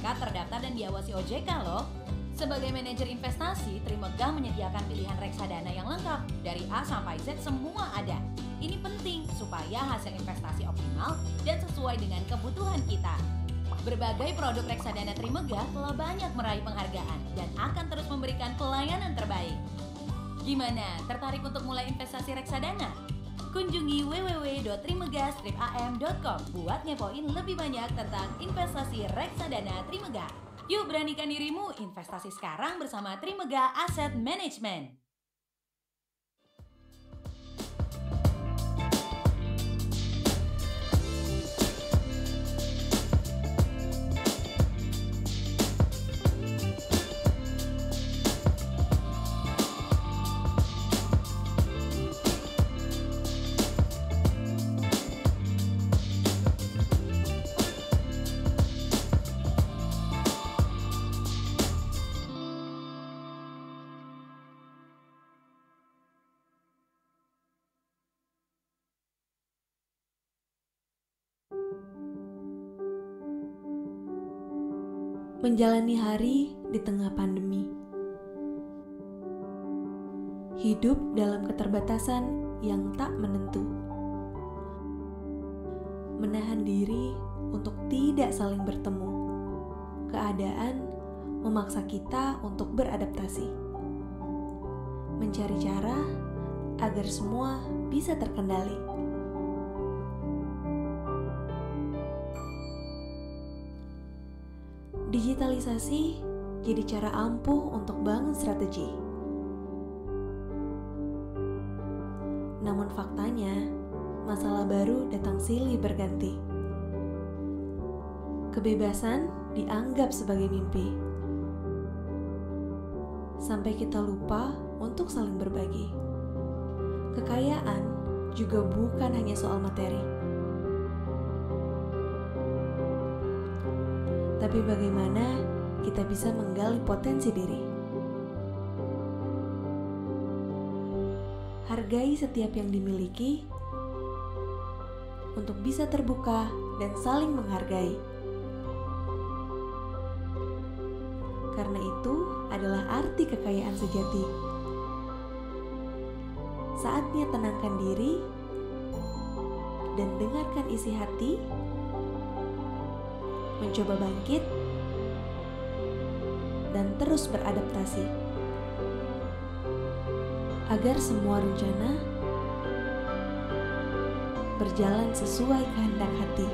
sertifikat terdaftar dan diawasi OJK loh. Sebagai manajer investasi, Trimegah menyediakan pilihan reksadana yang lengkap. Dari A sampai Z semua ada. Ini penting supaya hasil investasi optimal dan sesuai dengan kebutuhan kita. Berbagai produk reksadana Trimegah telah banyak meraih penghargaan dan akan terus memberikan pelayanan terbaik. Gimana? Tertarik untuk mulai investasi reksadana? Kunjungi www.trimegah-am.com buat ngepoin lebih banyak tentang investasi reksadana Trimegah. Yuk beranikan dirimu investasi sekarang bersama Trimegah Asset Management. Menjalani hari di tengah pandemi. Hidup dalam keterbatasan yang tak menentu. Menahan diri untuk tidak saling bertemu. Keadaan memaksa kita untuk beradaptasi. Mencari cara agar semua bisa terkendali. Digitalisasi jadi cara ampuh untuk bangun strategi. Namun faktanya, masalah baru datang silih berganti. Kebebasan dianggap sebagai mimpi. Sampai kita lupa untuk saling berbagi. Kekayaan juga bukan hanya soal materi. Tapi bagaimana kita bisa menggali potensi diri? Hargai setiap yang dimiliki untuk bisa terbuka dan saling menghargai. Karena itu adalah arti kekayaan sejati. Saatnya tenangkan diri dan dengarkan isi hati, mencoba bangkit, dan terus beradaptasi agar semua rencana berjalan sesuai kehendak hati.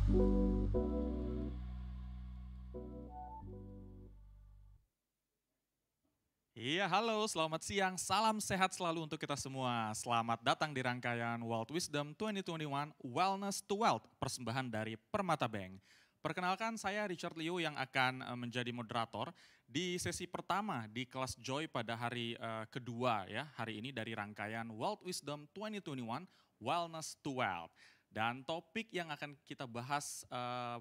Iya, halo, selamat siang. Salam sehat selalu untuk kita semua. Selamat datang di rangkaian World Wisdom 2021 Wellness to Wealth, persembahan dari Permata Bank. Perkenalkan, saya Richard Liu yang akan menjadi moderator di sesi pertama di kelas Joy pada hari kedua ya, hari ini dari rangkaian World Wisdom 2021 Wellness to Wealth. Dan topik yang akan kita bahas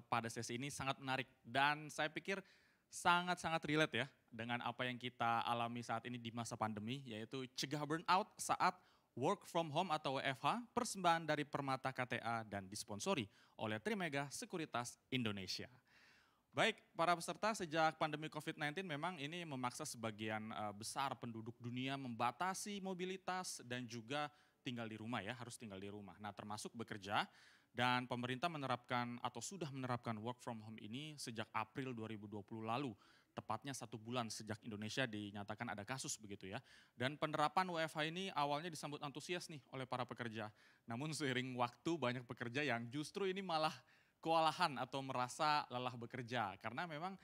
pada sesi ini sangat menarik dan saya pikir sangat-sangat relate ya dengan apa yang kita alami saat ini di masa pandemi, yaitu cegah burnout saat work from home atau WFH, persembahan dari Permata KTA dan disponsori oleh Trimega Sekuritas Indonesia. Baik, para peserta, sejak pandemi COVID-19 memang ini memaksa sebagian besar penduduk dunia membatasi mobilitas dan juga tinggal di rumah ya, harus tinggal di rumah. Nah, termasuk bekerja. Dan pemerintah menerapkan atau sudah menerapkan work from home ini sejak April 2020 lalu. Tepatnya 1 bulan sejak Indonesia dinyatakan ada kasus begitu ya. Dan penerapan WFH ini awalnya disambut antusias nih oleh para pekerja. Namun seiring waktu banyak pekerja yang justru ini malah kewalahan atau merasa lelah bekerja. Karena memang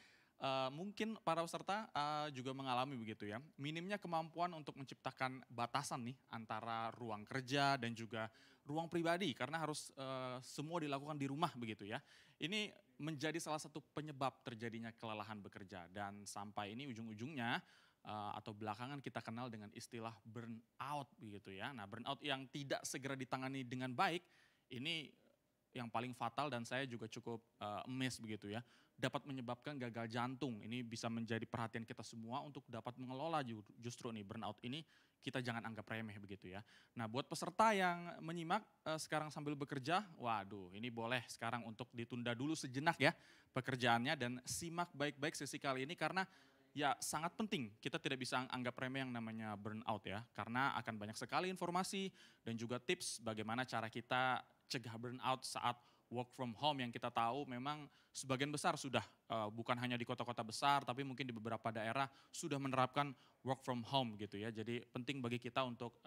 mungkin para peserta juga mengalami begitu ya. Minimnya kemampuan untuk menciptakan batasan nih antara ruang kerja dan juga ruang pribadi karena harus semua dilakukan di rumah begitu ya. Ini menjadi salah satu penyebab terjadinya kelelahan bekerja dan sampai ini ujung-ujungnya atau belakangan kita kenal dengan istilah burnout begitu ya. Nah, burnout yang tidak segera ditangani dengan baik ini yang paling fatal dan saya juga cukup amazed begitu ya, dapat menyebabkan gagal jantung. Ini bisa menjadi perhatian kita semua untuk dapat mengelola justru nih burnout ini kita jangan anggap remeh begitu ya. Nah, buat peserta yang menyimak sekarang sambil bekerja, waduh ini boleh sekarang untuk ditunda dulu sejenak ya pekerjaannya dan simak baik-baik sesi kali ini karena ya sangat penting, kita tidak bisa anggap remeh yang namanya burnout ya. Karena akan banyak sekali informasi dan juga tips bagaimana cara kita cegah burnout saat work from home yang kita tahu memang sebagian besar sudah bukan hanya di kota-kota besar tapi mungkin di beberapa daerah sudah menerapkan work from home gitu ya. Jadi penting bagi kita untuk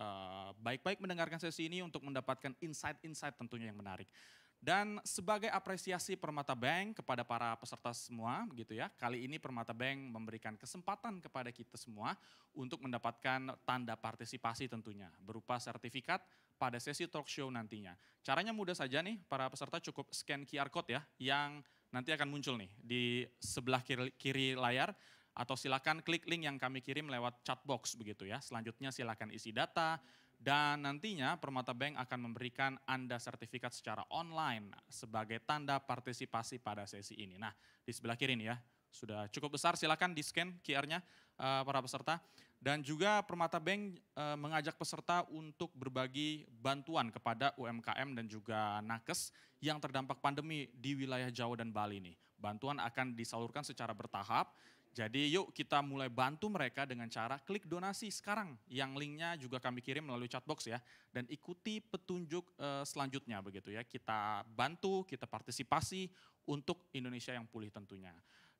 baik-baik mendengarkan sesi ini untuk mendapatkan insight-insight tentunya yang menarik. Dan sebagai apresiasi Permata Bank kepada para peserta semua gitu ya, kali ini Permata Bank memberikan kesempatan kepada kita semua untuk mendapatkan tanda partisipasi tentunya berupa sertifikat pada sesi talk show nantinya. Caranya mudah saja nih, para peserta cukup scan QR code ya yang nanti akan muncul nih di sebelah kiri layar atau silakan klik link yang kami kirim lewat chat box begitu ya. Selanjutnya silakan isi data dan nantinya Permata Bank akan memberikan Anda sertifikat secara online sebagai tanda partisipasi pada sesi ini. Nah, di sebelah kiri nih ya, sudah cukup besar, silakan di scan QR-nya para peserta. Dan juga Permata Bank mengajak peserta untuk berbagi bantuan kepada UMKM dan juga nakes yang terdampak pandemi di wilayah Jawa dan Bali nih. Bantuan akan disalurkan secara bertahap. Jadi yuk kita mulai bantu mereka dengan cara klik donasi sekarang yang linknya juga kami kirim melalui chatbox ya. Dan ikuti petunjuk selanjutnya begitu ya. Kita bantu, kita partisipasi untuk Indonesia yang pulih tentunya.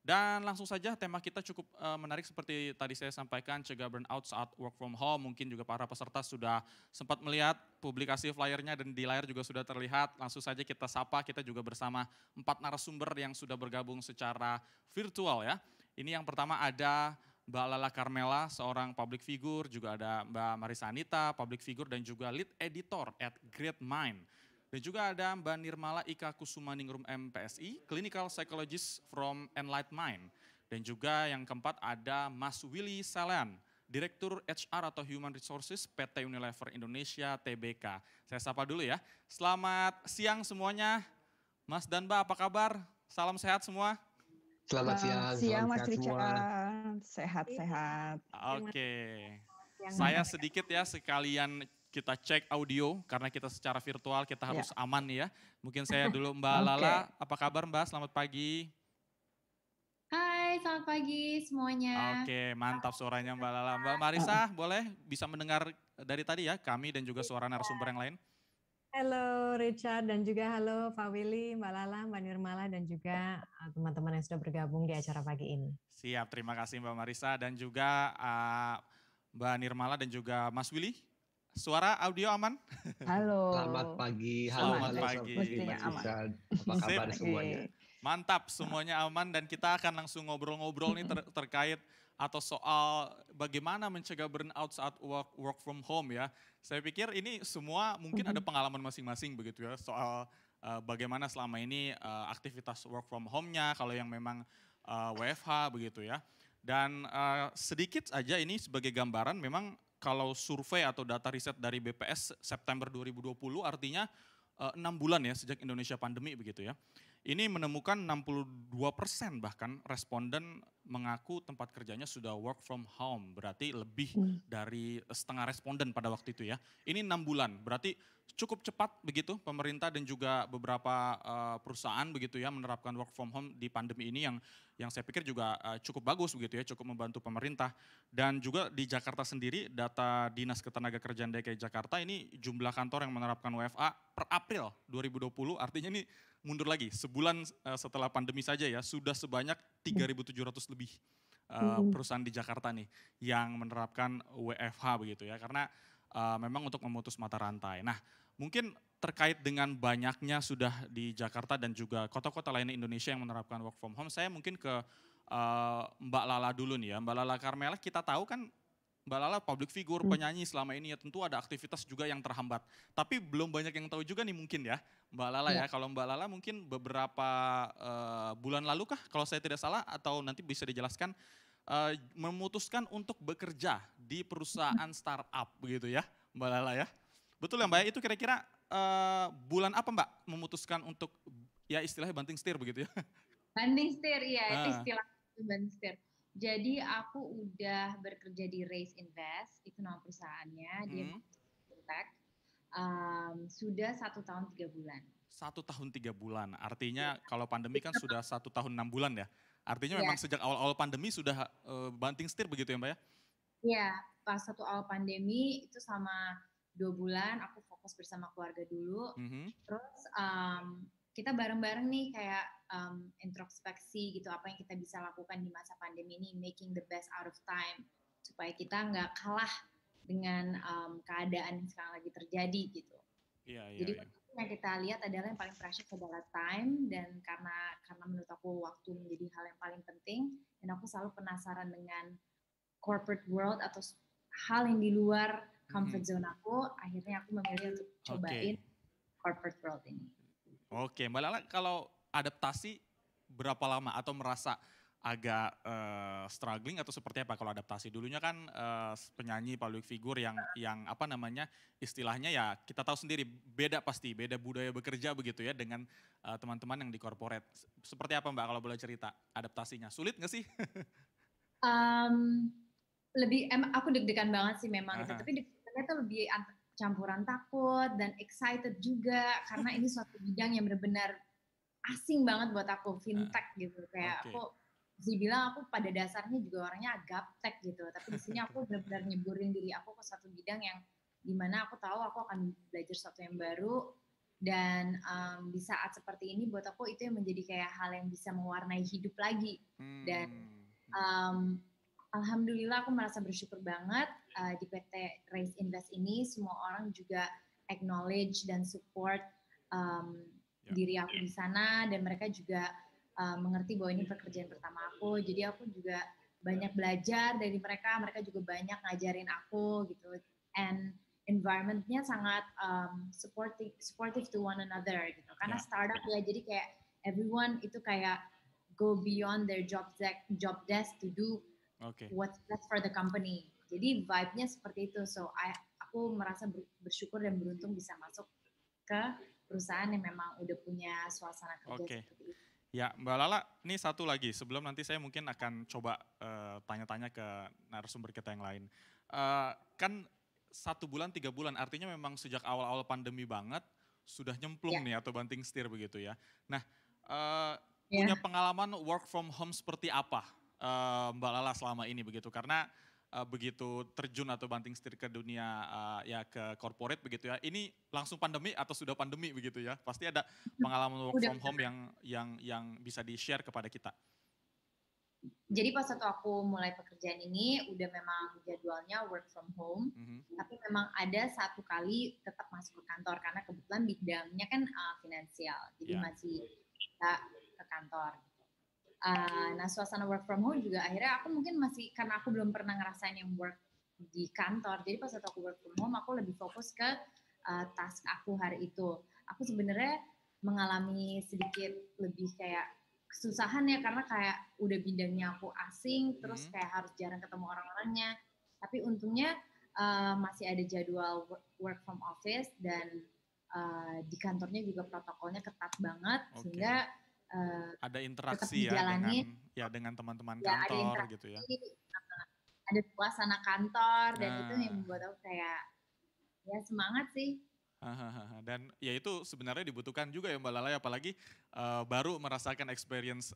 Dan langsung saja tema kita cukup menarik seperti tadi saya sampaikan, cegah burnout saat work from home. Mungkin juga para peserta sudah sempat melihat publikasi flyernya dan di layar juga sudah terlihat. Langsung saja kita sapa, kita juga bersama 4 narasumber yang sudah bergabung secara virtual ya. Ini yang pertama ada Mbak Lala Carmela, seorang public figure, juga ada Mbak Marisa Anita, public figure dan juga lead editor at Great Mind. Dan juga ada Mbak Nirmala Ika Kusumaningrum MPSI, clinical psychologist from Enlight Mind. Dan juga yang keempat ada Mas Willy Salean, Direktur HR atau Human Resources PT Unilever Indonesia TBK. Saya sapa dulu ya. Selamat siang semuanya. Mas dan Mbak apa kabar? Salam sehat semua. Selamat siang Mas sehat semua. Richard. Sehat-sehat. Oke. Saya sedikit ya sekalian kita cek audio karena kita secara virtual kita harus aman ya. Mungkin saya dulu Mbak Lala, apa kabar Mbak? Selamat pagi. Hai, selamat pagi semuanya. Oke, mantap suaranya Mbak Lala. Mbak Marisa, boleh bisa mendengar dari tadi ya kami dan juga suara narasumber yang lain? Halo Richard dan juga halo Pak Willy, Mbak Lala, Mbak Nirmala dan juga teman-teman yang sudah bergabung di acara pagi ini. Siap, terima kasih Mbak Marisa dan juga Mbak Nirmala dan juga Mas Willy. Suara audio aman? Halo. Selamat pagi. Selamat Halo, pagi. Mestinya Mas aman. Richard. Apa kabar Sip. semuanya? Mantap, semuanya aman dan kita akan langsung ngobrol-ngobrol nih terkait atau soal bagaimana mencegah burnout saat work from home ya. Saya pikir ini semua mungkin ada pengalaman masing-masing begitu ya soal bagaimana selama ini aktivitas work from home-nya kalau yang memang WFH begitu ya. Dan sedikit aja ini sebagai gambaran memang kalau survei atau data riset dari BPS September 2020 artinya 6 bulan ya sejak Indonesia pandemi begitu ya. Ini menemukan 62% bahkan responden mengaku tempat kerjanya sudah work from home. Berarti lebih dari setengah responden pada waktu itu ya. Ini 6 bulan, berarti cukup cepat begitu pemerintah dan juga beberapa perusahaan begitu ya menerapkan work from home di pandemi ini yang saya pikir juga cukup bagus begitu ya, cukup membantu pemerintah. Dan juga di Jakarta sendiri data Dinas Ketenagakerjaan DKI Jakarta ini jumlah kantor yang menerapkan WFA per April 2020 artinya ini mundur lagi sebulan setelah pandemi saja ya sudah sebanyak 3.700 lebih perusahaan di Jakarta nih yang menerapkan WFH begitu ya karena memang untuk memutus mata rantai. Nah mungkin terkait dengan banyaknya sudah di Jakarta dan juga kota-kota lain di Indonesia yang menerapkan work from home, saya mungkin ke Mbak Lala dulu nih ya. Mbak Lala Carmela kita tahu kan Mbak Lala public figure, penyanyi selama ini ya tentu ada aktivitas juga yang terhambat. Tapi belum banyak yang tahu juga nih mungkin ya Mbak Lala ya. Kalau Mbak Lala mungkin beberapa bulan lalu kah kalau saya tidak salah atau nanti bisa dijelaskan memutuskan untuk bekerja di perusahaan startup begitu ya Mbak Lala ya. Betul ya Mbak, itu kira-kira bulan apa Mbak memutuskan untuk ya istilahnya banting setir begitu ya? Banting setir, iya itu istilah banting setir. Jadi aku udah bekerja di Raise Invest, itu nama perusahaannya, dia fintech, sudah 1 tahun 3 bulan. 1 tahun 3 bulan, artinya kalau pandemi kan sudah 1 tahun 6 bulan ya? Artinya memang sejak awal-awal pandemi sudah banting setir begitu ya Mbak ya? Iya, pas satu awal pandemi itu sama 2 bulan aku fokus bersama keluarga dulu, terus kita bareng-bareng nih kayak introspeksi gitu apa yang kita bisa lakukan di masa pandemi ini, making the best out of time supaya kita nggak kalah dengan keadaan yang sekarang lagi terjadi gitu. Jadi yang kita lihat adalah yang paling precious adalah time dan karena menurut aku waktu menjadi hal yang paling penting dan aku selalu penasaran dengan corporate world atau hal yang di luar comfort zone aku, akhirnya aku memilih untuk cobain corporate world ini. Oke, Mbak Lala kalau adaptasi berapa lama atau merasa agak struggling atau seperti apa kalau adaptasi? Dulunya kan penyanyi public figure yang apa namanya istilahnya ya kita tahu sendiri beda pasti, beda budaya bekerja begitu ya dengan teman-teman yang di corporate. Seperti apa Mbak kalau boleh cerita adaptasinya? Sulit nggak sih? Aku deg-degan banget sih memang itu, tapi deg-degannya tuh lebih campuran takut dan excited juga karena ini suatu bidang yang benar-benar asing banget buat aku, fintech gitu. Kayak aku bilang aku pada dasarnya juga orangnya gaptek gitu, tapi di sini aku benar-benar nyeburin diri aku ke satu bidang yang dimana aku tahu aku akan belajar sesuatu yang baru dan di saat seperti ini buat aku itu yang menjadi kayak hal yang bisa mewarnai hidup lagi dan alhamdulillah aku merasa bersyukur banget di PT Raise Invest ini semua orang juga acknowledge dan support diri aku di sana dan mereka juga mengerti bahwa ini pekerjaan pertama aku. Jadi aku juga banyak belajar dari mereka, mereka juga banyak ngajarin aku gitu. And environment-nya sangat supportive to one another gitu. Karena startup ya, jadi kayak everyone itu kayak go beyond their job desk to do what's best for the company. Jadi vibe-nya seperti itu. So aku merasa bersyukur dan beruntung bisa masuk ke perusahaan yang memang udah punya suasana kerja seperti itu. Ya Mbak Lala, ini satu lagi sebelum nanti saya mungkin akan coba tanya-tanya ke narasumber kita yang lain. Kan 1 bulan 3 bulan artinya memang sejak awal-awal pandemi banget sudah nyemplung nih atau banting setir begitu ya. Nah punya pengalaman work from home seperti apa Mbak Lala selama ini begitu karena begitu terjun atau banting setir ke dunia ya ke corporate begitu ya. Ini langsung pandemi atau sudah pandemi begitu ya? Pasti ada pengalaman work from home yang bisa di-share kepada kita. Jadi pas waktu aku mulai pekerjaan ini udah memang jadwalnya work from home, tapi memang ada satu kali tetap masuk ke kantor karena kebetulan bidangnya kan finansial, jadi masih bisa ke kantor. Nah suasana work from home juga akhirnya aku mungkin masih, karena aku belum pernah ngerasain yang work di kantor, jadi pas waktu aku work from home aku lebih fokus ke task aku hari itu. Aku sebenarnya mengalami sedikit lebih kayak kesusahan ya, karena kayak udah bidangnya aku asing, terus kayak harus jarang ketemu orang-orangnya. Tapi untungnya masih ada jadwal work from office dan di kantornya juga protokolnya ketat banget, sehingga ada interaksi dengan teman-teman kantor gitu ya. Ada suasana kantor dan itu yang membuat aku kayak ya semangat sih. Dan ya itu sebenarnya dibutuhkan juga ya Mbak Lala, apalagi baru merasakan experience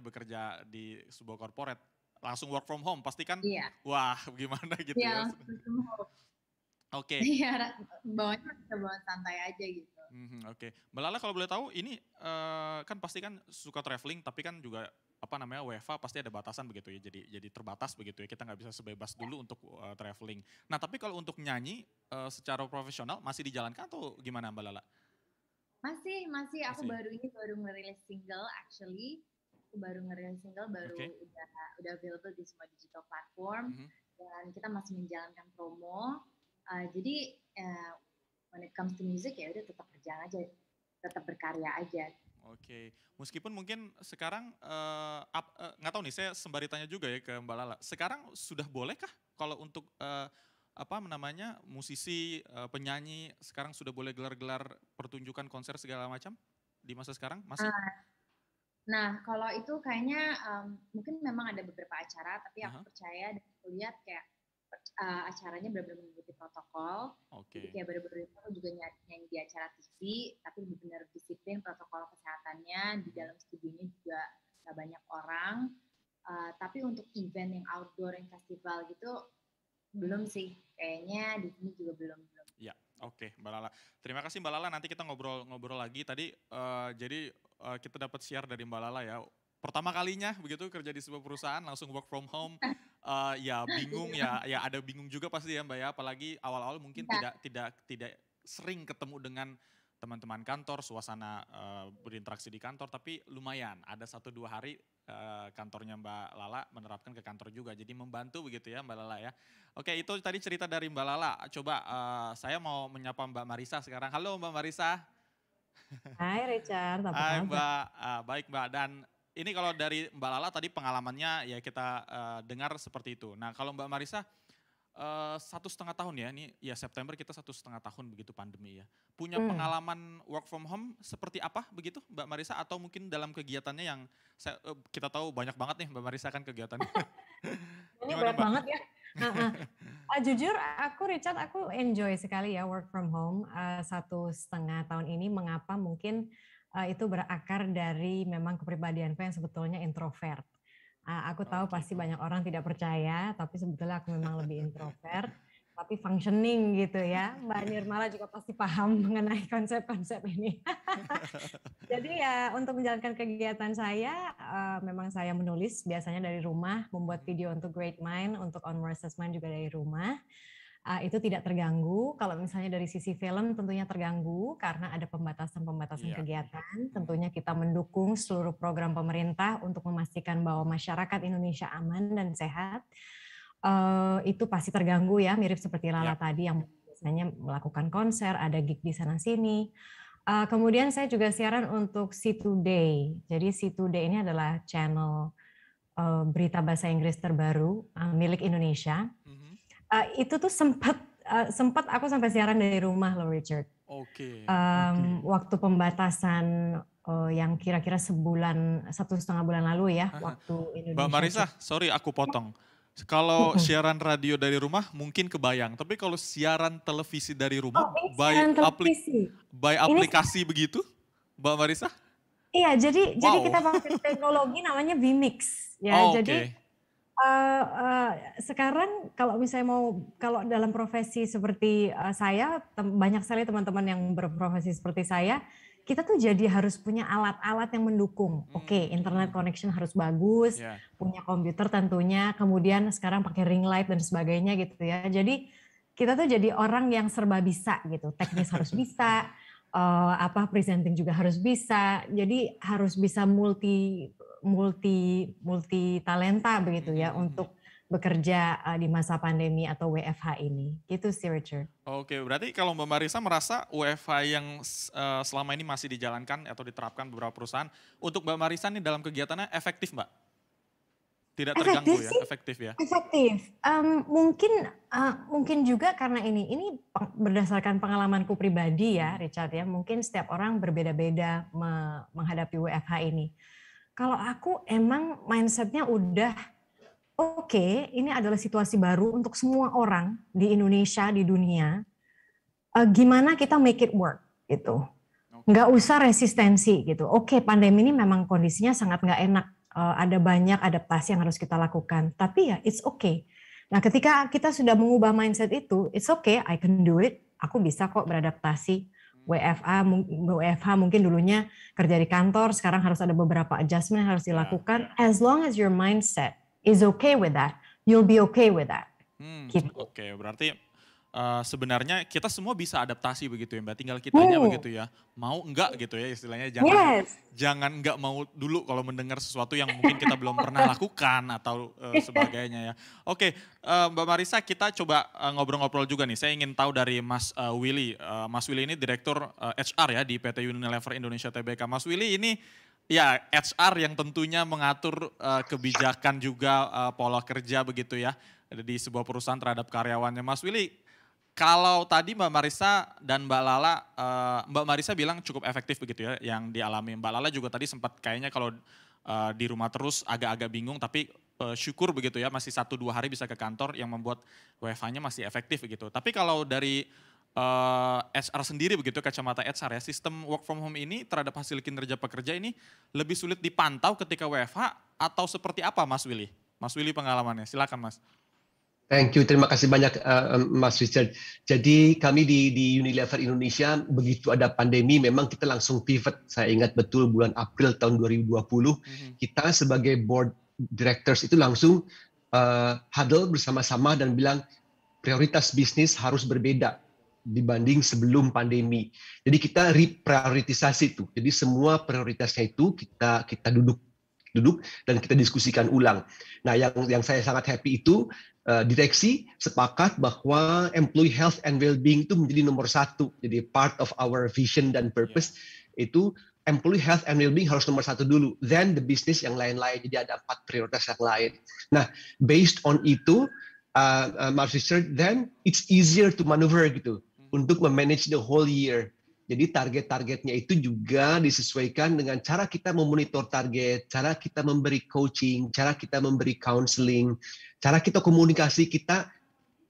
bekerja di sebuah corporate langsung work from home, pasti kan wah gimana gitu ya. Oke. Iya, bawanya bisa bawa santai aja gitu. Oke. Mbak Lala kalau boleh tahu ini kan pasti kan suka traveling, tapi kan juga WFH pasti ada batasan begitu ya, jadi terbatas begitu ya, kita nggak bisa sebebas dulu untuk traveling. Nah tapi kalau untuk nyanyi secara profesional masih dijalankan atau gimana Mbak Lala? Masih. Aku baru ngerilis single actually. Aku baru ngerilis single, udah available di semua digital platform. Dan kita masih menjalankan promo. Jadi when it comes to music ya udah tetap berjalan aja, tetap berkarya aja. Oke, meskipun mungkin sekarang nggak tahu nih, saya sembari tanya juga ya ke Mbak Lala. Sekarang sudah bolehkah kalau untuk musisi, penyanyi sekarang sudah boleh gelar-gelar pertunjukan konser segala macam di masa sekarang masih? Nah kalau itu kayaknya mungkin memang ada beberapa acara, tapi aku percaya dan aku lihat kayak acaranya benar-benar mengikuti protokol. Jadi kayak baru-baru itu aku juga nyanyi di acara TV, tapi benar-benar disiplin protokol kesehatannya. Di dalam studionya juga nggak banyak orang. Tapi untuk event yang outdoor, yang festival gitu, belum sih. Kayaknya di sini juga belum. Ya, oke Mbak Lala. Terima kasih Mbak Lala, nanti kita ngobrol lagi. Tadi kita dapat share dari Mbak Lala ya. Pertama kalinya begitu kerja di sebuah perusahaan langsung work from home. Ya bingung ya ada bingung juga pasti ya Mbak ya, apalagi awal-awal mungkin tidak sering ketemu dengan teman-teman kantor, suasana berinteraksi di kantor, tapi lumayan ada 1-2 hari kantornya Mbak Lala menerapkan ke kantor juga, jadi membantu begitu ya Mbak Lala ya. Oke, itu tadi cerita dari Mbak Lala. Coba saya mau menyapa Mbak Marisa sekarang. Halo Mbak Marisa. Hai Richard, apa kabar? Hai Mbak, baik Mbak, dan ini kalau dari Mbak Lala tadi pengalamannya ya kita dengar seperti itu. Nah kalau Mbak Marisa 1,5 tahun ya, ini ya September kita 1,5 tahun begitu pandemi ya. Punya pengalaman work from home seperti apa begitu Mbak Marisa, atau mungkin dalam kegiatannya yang kita tahu banyak banget nih Mbak Marisa kan kegiatannya. Ini berat banget ya. Jujur Richard, aku enjoy sekali ya work from home 1,5 tahun ini. Mengapa? Mungkin itu berakar dari memang kepribadianku yang sebetulnya introvert. Aku tahu pasti banyak orang tidak percaya, tapi sebetulnya aku memang lebih introvert, tapi functioning gitu ya. Mbak Nirmala juga pasti paham mengenai konsep-konsep ini. Jadi ya untuk menjalankan kegiatan saya, memang saya menulis biasanya dari rumah, membuat video untuk Great Mind, untuk Onward Assessment juga dari rumah. Itu tidak terganggu. Kalau misalnya dari sisi film tentunya terganggu karena ada pembatasan-pembatasan kegiatan. Tentunya kita mendukung seluruh program pemerintah untuk memastikan bahwa masyarakat Indonesia aman dan sehat. Itu pasti terganggu ya, mirip seperti Lala tadi yang biasanya melakukan konser, ada gig di sana-sini. Kemudian saya juga siaran untuk C2Day. Jadi C2Day ini adalah channel berita bahasa Inggris terbaru milik Indonesia. Itu tuh sempat aku sampai siaran dari rumah loh Richard. Waktu pembatasan yang kira-kira 1,5 bulan lalu ya, waktu Indonesia. Mbak Marisa, sorry aku potong. Kalau siaran radio dari rumah mungkin kebayang, tapi kalau siaran televisi dari rumah by aplikasi begitu, Mbak Marisa? Iya, jadi kita pakai teknologi namanya vMix ya. Jadi sekarang kalau misalnya kalau dalam profesi seperti saya, banyak sekali teman-teman yang berprofesi seperti saya kita tuh jadi harus punya alat-alat yang mendukung. Oke, internet connection harus bagus, punya komputer tentunya, kemudian sekarang pakai ring light dan sebagainya gitu ya. Jadi kita tuh jadi orang yang serba bisa gitu, teknis harus bisa, presenting juga harus bisa. Jadi harus bisa multi talenta begitu ya untuk bekerja di masa pandemi atau WFH ini. Gitu sih Richard. Oke, berarti kalau Mbak Marissa merasa WFH yang selama ini masih dijalankan atau diterapkan beberapa perusahaan, untuk Mbak Marissa nih dalam kegiatannya efektif Mbak? Tidak terganggu ya, efektif ya? Efektif. Mungkin juga karena ini berdasarkan pengalamanku pribadi ya Richard ya, mungkin setiap orang berbeda-beda menghadapi WFH ini. Kalau aku emang mindsetnya udah oke, ini adalah situasi baru untuk semua orang di Indonesia, di dunia. Gimana kita make it work gitu. Nggak usah resistensi gitu. Oke, pandemi ini memang kondisinya sangat nggak enak. Ada banyak adaptasi yang harus kita lakukan. Tapi ya it's okay. Nah ketika kita sudah mengubah mindset itu, it's okay, I can do it. Aku bisa kok beradaptasi. WFH mungkin dulunya kerja di kantor, sekarang harus ada beberapa adjustment yang harus dilakukan. As long as your mindset is okay with that, you'll be okay with that. Gitu. Oke, berarti sebenarnya kita semua bisa adaptasi begitu ya Mbak, tinggal kitanya begitu ya, mau enggak gitu ya istilahnya, jangan enggak mau dulu kalau mendengar sesuatu yang mungkin kita belum pernah lakukan atau sebagainya ya. Oke, Mbak Marissa, kita coba ngobrol-ngobrol juga nih, saya ingin tahu dari Mas Willy. Mas Willy ini Direktur HR ya di PT Unilever Indonesia Tbk. Mas Willy ini ya HR yang tentunya mengatur kebijakan juga pola kerja begitu ya di sebuah perusahaan terhadap karyawannya. Mas Willy, kalau tadi Mbak Marissa dan Mbak Lala, Mbak Marissa bilang cukup efektif begitu ya yang dialami. Mbak Lala juga tadi sempat kayaknya kalau di rumah terus agak-agak bingung, tapi syukur begitu ya masih 1-2 hari bisa ke kantor yang membuat WFH-nya masih efektif begitu. Tapi kalau dari HR sendiri begitu, kacamata HR ya, sistem work from home ini terhadap hasil kinerja pekerja ini lebih sulit dipantau ketika WFH atau seperti apa Mas Willy? Mas Willy pengalamannya, silakan Mas. Thank you, terima kasih banyak Mas Richard. Jadi kami di Unilever Indonesia begitu ada pandemi memang kita langsung pivot. Saya ingat betul bulan April tahun 2020 kita sebagai board directors itu langsung huddle bersama-sama dan bilang prioritas bisnis harus berbeda dibanding sebelum pandemi. Jadi kita reprioritisasi itu. Jadi semua prioritasnya itu kita duduk dan kita diskusikan ulang. Nah, yang saya sangat happy itu direksi sepakat bahwa employee health and well-being itu menjadi nomor 1. Jadi part of our vision dan purpose itu employee health and well-being harus nomor 1 dulu. Then the business yang lain-lain. Jadi ada 4 prioritas yang lain. Nah, based on itu, Mas Richard, then it's easier to maneuver gitu untuk memanage the whole year. Jadi target-targetnya itu juga disesuaikan dengan cara kita memonitor target, cara kita memberi coaching, cara kita memberi counseling, cara kita komunikasi kita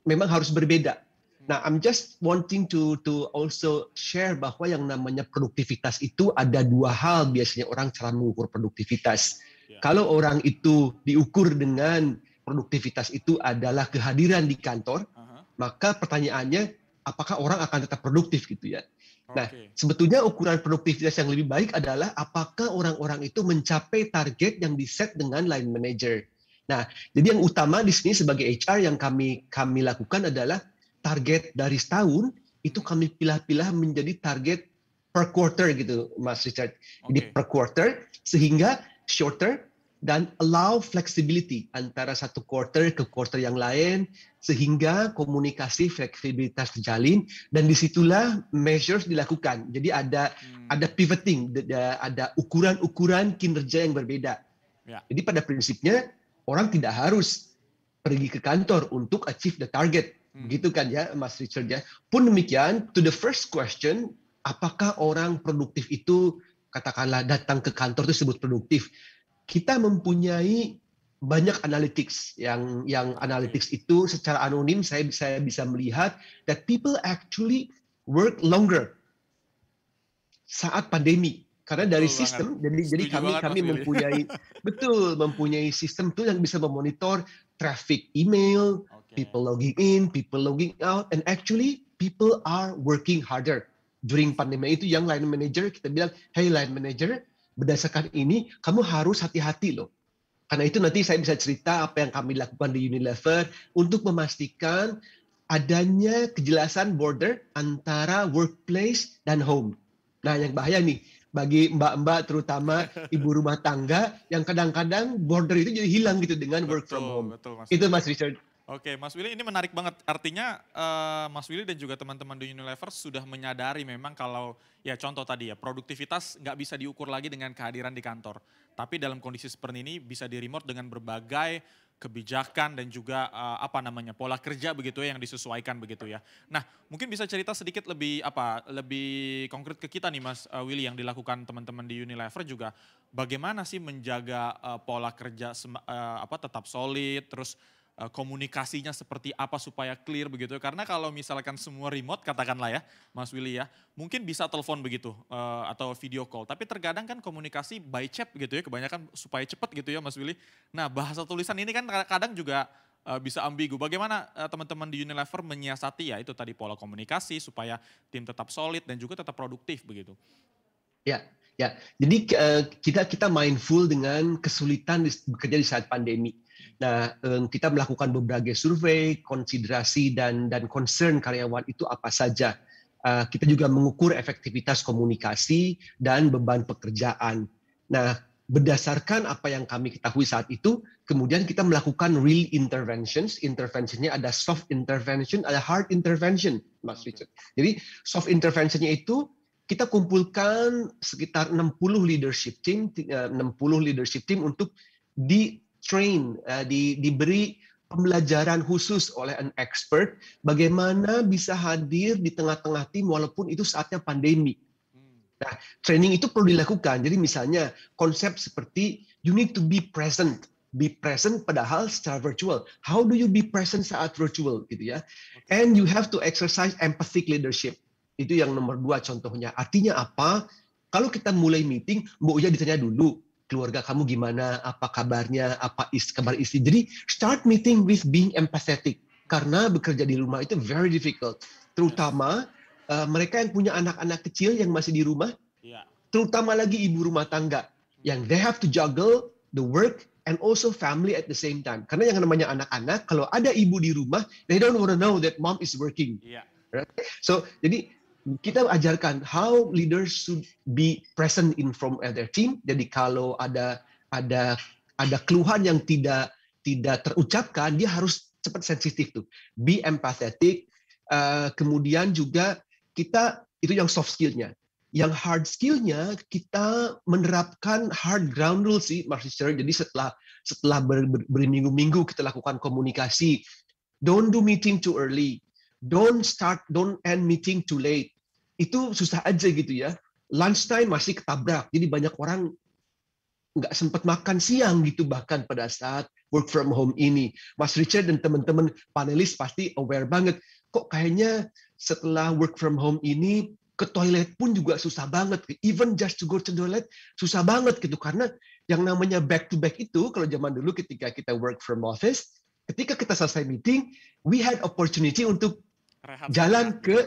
memang harus berbeda. Nah, I'm just wanting to also share bahwa yang namanya produktivitas itu ada 2 hal biasanya orang cara mengukur produktivitas. Kalau orang itu diukur dengan produktivitas itu adalah kehadiran di kantor, maka pertanyaannya apakah orang akan tetap produktif gitu ya. Nah, sebetulnya ukuran produktivitas yang lebih baik adalah apakah orang-orang itu mencapai target yang di-set dengan line manager. Nah, jadi yang utama di sini sebagai HR yang kami lakukan adalah target dari setahun itu kami pilah-pilah menjadi target per quarter gitu, Mas Richard. Jadi per quarter sehingga shorter dan allow flexibility antara satu quarter ke quarter yang lain sehingga komunikasi fleksibilitas terjalin dan disitulah measures dilakukan. Jadi ada pivoting, ada ukuran-ukuran kinerja yang berbeda. Jadi pada prinsipnya orang tidak harus pergi ke kantor untuk achieve the target. Begitu kan ya Mas Richard ya. Pun demikian, to the first question, apakah orang produktif itu katakanlah datang ke kantor itu disebut produktif? Kita mempunyai banyak analytics yang analytics itu secara anonim saya bisa melihat that people actually work longer saat pandemi karena dari sistem jadi kami mempunyai sistem tuh yang bisa memonitor traffic email, people logging in, people logging out, and actually people are working harder. during pandemi itu yang line manager kita bilang, hey line manager, berdasarkan ini kamu harus hati-hati loh. Karena itu nanti saya bisa cerita apa yang kami lakukan di Unilever untuk memastikan adanya kejelasan border antara workplace dan home. Nah, yang bahaya nih bagi mbak-mbak terutama ibu rumah tangga yang kadang-kadang border itu jadi hilang gitu dengan work from home. Betul, Mas. Itu Mas Richard. Oke, Mas Willy, ini menarik banget. Artinya Mas Willy dan juga teman-teman di Unilever sudah menyadari memang kalau ya contoh tadi ya, produktivitas nggak bisa diukur lagi dengan kehadiran di kantor. Tapi dalam kondisi seperti ini bisa di remote dengan berbagai kebijakan dan juga pola kerja begitu ya yang disesuaikan begitu ya. Nah, mungkin bisa cerita sedikit lebih konkret ke kita nih Mas Willy yang dilakukan teman-teman di Unilever juga bagaimana sih menjaga pola kerja tetap solid, terus komunikasinya seperti apa supaya clear begitu. Karena kalau misalkan semua remote katakanlah ya Mas Willy ya, mungkin bisa telepon begitu atau video call. Tapi terkadang kan komunikasi by chat gitu ya, kebanyakan supaya cepat gitu ya Mas Willy. Nah bahasa tulisan ini kan kadang juga bisa ambigu. Bagaimana teman-teman di Unilever menyiasati ya itu tadi pola komunikasi supaya tim tetap solid dan juga tetap produktif begitu. Ya. Jadi kita mindful dengan kesulitan bekerja di saat pandemi. Nah, kita melakukan berbagai survei, konsiderasi dan concern karyawan itu apa saja. Kita juga mengukur efektivitas komunikasi dan beban pekerjaan. Nah, berdasarkan apa yang kami ketahui saat itu, kemudian kita melakukan real interventions. Interventionnya ada soft intervention, ada hard intervention, Mas Richard. Jadi soft interventionnya itu kita kumpulkan sekitar 60 leadership team untuk di-train, diberi pembelajaran khusus oleh an expert bagaimana bisa hadir di tengah-tengah tim walaupun itu saatnya pandemi. Nah, training itu perlu dilakukan. Jadi misalnya konsep seperti you need to be present padahal secara virtual. How do you be present saat virtual gitu ya? And you have to exercise empathic leadership. Itu yang nomor 2 contohnya. Artinya apa? Kalau kita mulai meeting, Mbak Uya ditanya dulu, keluarga kamu gimana, apa kabarnya, kabar istri. Jadi start meeting with being empathetic. Karena bekerja di rumah itu very difficult. Terutama mereka yang punya anak-anak kecil yang masih di rumah, terutama lagi ibu rumah tangga, yang they have to juggle the work and also family at the same time. Karena yang namanya anak-anak, kalau ada ibu di rumah, they don't want to know that mom is working. Right? So, jadi kita ajarkan how leaders should be present in front of their team. Jadi kalau ada keluhan yang tidak terucapkan, dia harus cepat sensitif tuh. Be empathetic. Kemudian juga kita itu yang soft skill-nya. Yang hard skill-nya kita menerapkan hard ground rules sih, Mas Richard. Jadi setelah berminggu-minggu kita lakukan komunikasi, don't do meeting too early. Don't end meeting too late. Itu susah aja gitu ya. Lunchtime masih ketabrak. Jadi banyak orang nggak sempat makan siang gitu bahkan pada saat work from home ini. Mas Richard dan teman-teman panelis pasti aware banget. Kok kayaknya setelah work from home ini ke toilet pun juga susah banget. Even just to go to toilet susah banget gitu. Karena yang namanya back to back itu kalau zaman dulu ketika kita work from office, ketika kita selesai meeting, we had opportunity untuk jalan ke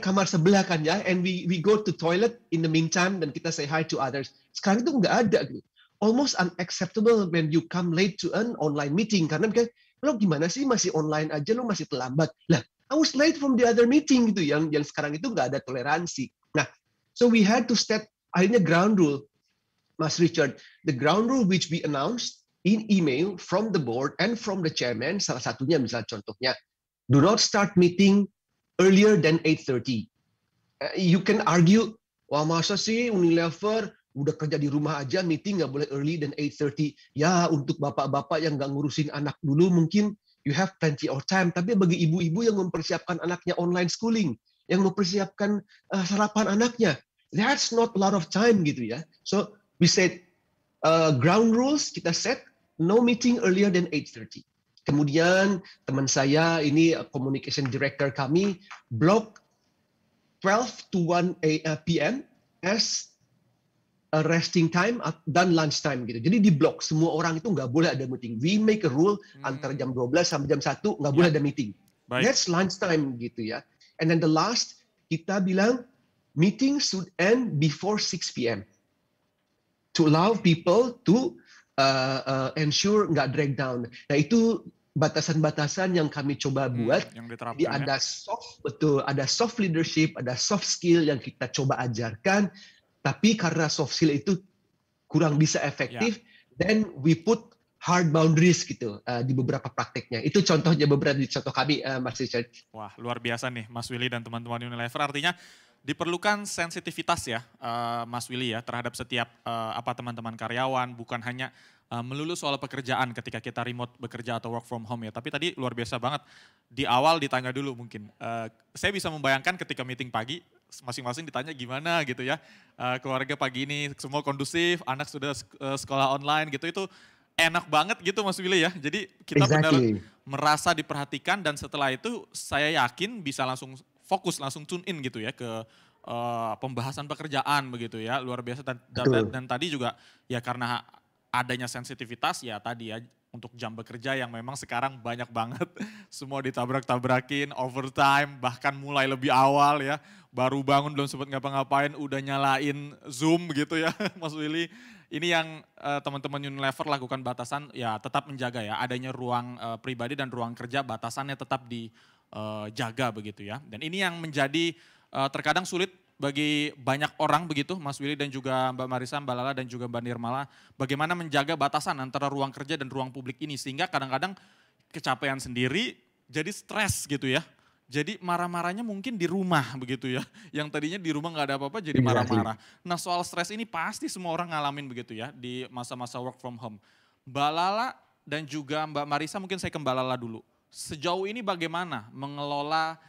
kamar sebelah kan ya, and we go to toilet in the meantime dan kita say hi to others. Sekarang itu nggak ada gitu. Almost unacceptable when you come late to an online meeting karena kan lo gimana sih masih online aja lo masih terlambat. Lah, I was late from the other meeting gitu yang sekarang itu nggak ada toleransi. Nah, so we had to set akhirnya ground rule, Mas Richard. The ground rule which we announced in email from the board and from the chairman, salah satunya misalnya contohnya, do not start meeting earlier than 8:30. You can argue, wah masa sih Unilever udah kerja di rumah aja meeting nggak boleh early than 8:30. Ya untuk bapak-bapak yang nggak ngurusin anak dulu mungkin you have plenty of time. Tapi bagi ibu-ibu yang mempersiapkan anaknya online schooling, yang mempersiapkan sarapan anaknya, that's not a lot of time gitu ya. So we said ground rules kita set, no meeting earlier than 8:30. Kemudian teman saya ini communication director kami block 12 to 1 p.m. as a resting time dan lunch time gitu. Jadi di block semua orang itu nggak boleh ada meeting. We make a rule antara jam 12 sampai jam 1 nggak boleh ada meeting. Baik. That's lunch time gitu ya. And then the last kita bilang meeting should end before 6 p.m. to allow people to ensure nggak drag down. Nah itu batasan-batasan yang kami coba buat. Yang diterapkan, jadi ada ada soft leadership, ada soft skill yang kita coba ajarkan. Tapi karena soft skill itu kurang bisa efektif, then we put hard boundaries gitu di beberapa prakteknya. Itu contohnya beberapa contoh kami, Mas Richard. Wah, luar biasa nih Mas Willy dan teman-teman Unilever. Artinya diperlukan sensitivitas ya, Mas Willy ya, terhadap setiap teman-teman karyawan, bukan hanya melulu soal pekerjaan ketika kita remote bekerja atau work from home ya. Tapi tadi luar biasa banget, di awal ditanya dulu mungkin. Saya bisa membayangkan ketika meeting pagi, masing-masing ditanya gimana gitu ya. Keluarga pagi ini semua kondusif, anak sudah sekolah online gitu, itu enak banget gitu Mas Willy ya. Jadi kita benar merasa diperhatikan dan setelah itu saya yakin bisa langsung fokus, langsung tune in gitu ya ke pembahasan pekerjaan begitu ya. Luar biasa dan tadi juga ya karena adanya sensitivitas ya tadi ya untuk jam bekerja yang memang sekarang banyak banget. Semua ditabrak-tabrakin, overtime, bahkan mulai lebih awal ya. Baru bangun belum sempat ngapa-ngapain udah nyalain Zoom gitu ya Mas Willy. Ini yang teman-teman Unilever lakukan batasan ya tetap menjaga ya. Adanya ruang pribadi dan ruang kerja batasannya tetap dijaga begitu ya. Dan ini yang menjadi terkadang sulit bagi banyak orang begitu, Mas Willy dan juga Mbak Marissa, Mbak Lala dan juga Mbak Nirmala, bagaimana menjaga batasan antara ruang kerja dan ruang publik ini sehingga kadang-kadang kecapean sendiri jadi stres gitu ya. Jadi marah-marahnya mungkin di rumah begitu ya. Yang tadinya di rumah nggak ada apa-apa jadi marah-marah. Nah soal stres ini pasti semua orang ngalamin begitu ya di masa-masa work from home. Mbak Lala dan juga Mbak Marissa, mungkin saya ke Mbak Lala dulu. Sejauh ini bagaimana mengelola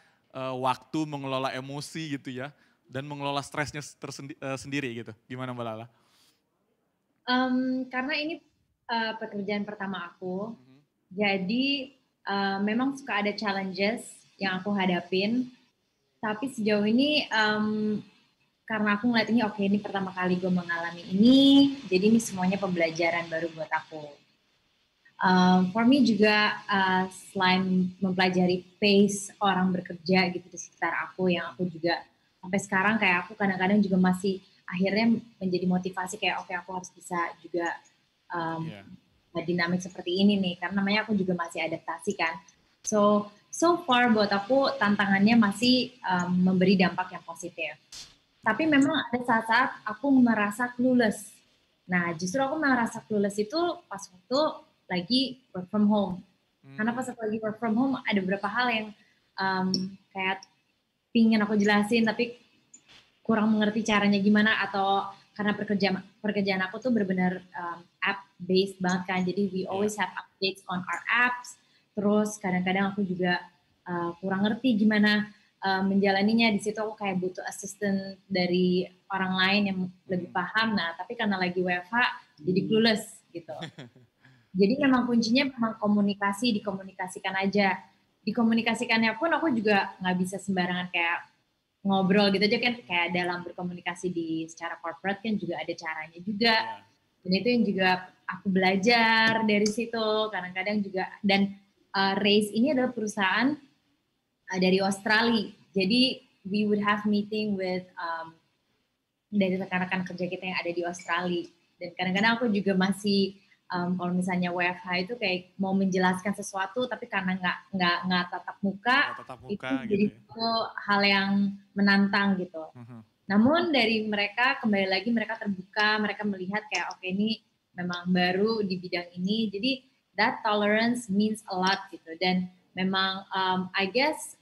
waktu, mengelola emosi gitu ya. Dan mengelola stresnya sendiri gitu. Gimana Mbak Lala? Karena ini pekerjaan pertama aku, jadi memang suka ada challenges yang aku hadapin. Tapi sejauh ini karena aku ngeliat ini oke, ini pertama kali gue mengalami ini, jadi ini semuanya pembelajaran baru buat aku. For me juga selain mempelajari pace orang bekerja gitu di sekitar aku, yang aku juga sampai sekarang kayak aku kadang-kadang juga masih akhirnya menjadi motivasi kayak oke aku harus bisa juga dinamik seperti ini nih, karena namanya aku juga masih adaptasi kan. So far buat aku tantangannya masih memberi dampak yang positif. Tapi memang ada saat-saat aku merasa clueless. Nah justru aku merasa clueless itu pas waktu lagi work from home. Karena pas aku lagi work from home ada beberapa hal yang kayak pingin aku jelasin tapi kurang mengerti caranya gimana, atau karena pekerjaan aku tuh benar-benar app based banget kan, jadi we always have updates on our apps. Terus kadang-kadang aku juga kurang ngerti gimana menjalaninya. Di situ aku kayak butuh assistant dari orang lain yang lebih paham. Nah tapi karena lagi WFH jadi clueless gitu. Jadi memang kuncinya memang komunikasi, dikomunikasikan aja. Dikomunikasikannya pun aku juga nggak bisa sembarangan kayak ngobrol gitu aja kan, kayak dalam berkomunikasi di secara corporate kan juga ada caranya juga. Dan itu yang juga aku belajar dari situ kadang-kadang juga. Dan Race ini adalah perusahaan dari Australia, jadi we would have meeting with dari rekan-rekan kerja kita yang ada di Australia. Dan kadang-kadang aku juga masih kalau misalnya WFH itu kayak mau menjelaskan sesuatu tapi karena nggak tatap muka, itu jadi gitu hal yang menantang gitu. Namun dari mereka kembali lagi mereka terbuka, mereka melihat kayak oke ini memang baru di bidang ini, jadi that tolerance means a lot gitu. Dan memang I guess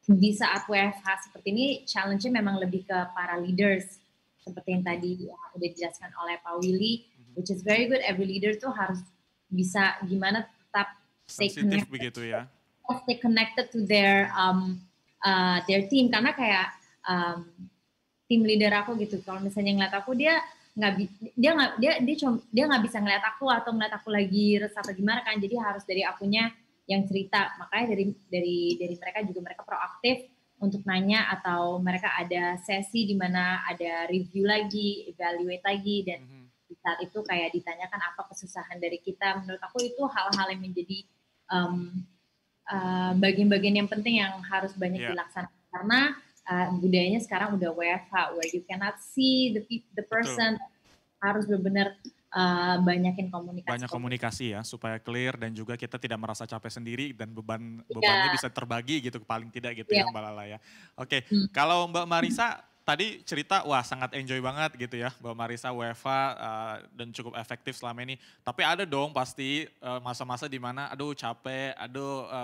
di saat WFH seperti ini challenge-nya memang lebih ke para leaders seperti yang tadi sudah dijelaskan oleh Pak Willy. Which is very good. Every leader tuh harus bisa gimana tetap stay connected begitu ya. Stay connected to their team, karena kayak tim leader aku gitu. Kalau misalnya ngeliat aku dia nggak bisa ngeliat aku atau ngeliat aku lagi resah atau gimana kan. Jadi harus dari akunya yang cerita. Makanya dari mereka juga mereka proaktif untuk nanya, atau mereka ada sesi di mana ada review lagi, evaluate lagi, dan di saat itu kayak ditanyakan apa kesusahan dari kita. Menurut aku itu hal-hal yang menjadi bagian-bagian yang penting yang harus banyak dilaksanakan. Karena budayanya sekarang udah WFH, where you cannot see the person. Harus benar-benar banyakin komunikasi. Banyak komunikasi ya, supaya clear dan juga kita tidak merasa capek sendiri dan bebannya bisa terbagi gitu, paling tidak gitu ya Mbak Lala ya. Oke, kalau Mbak Marisa tadi cerita, wah sangat enjoy banget gitu ya Mbak Marisa WFH dan cukup efektif selama ini. Tapi ada dong pasti masa-masa di mana aduh capek,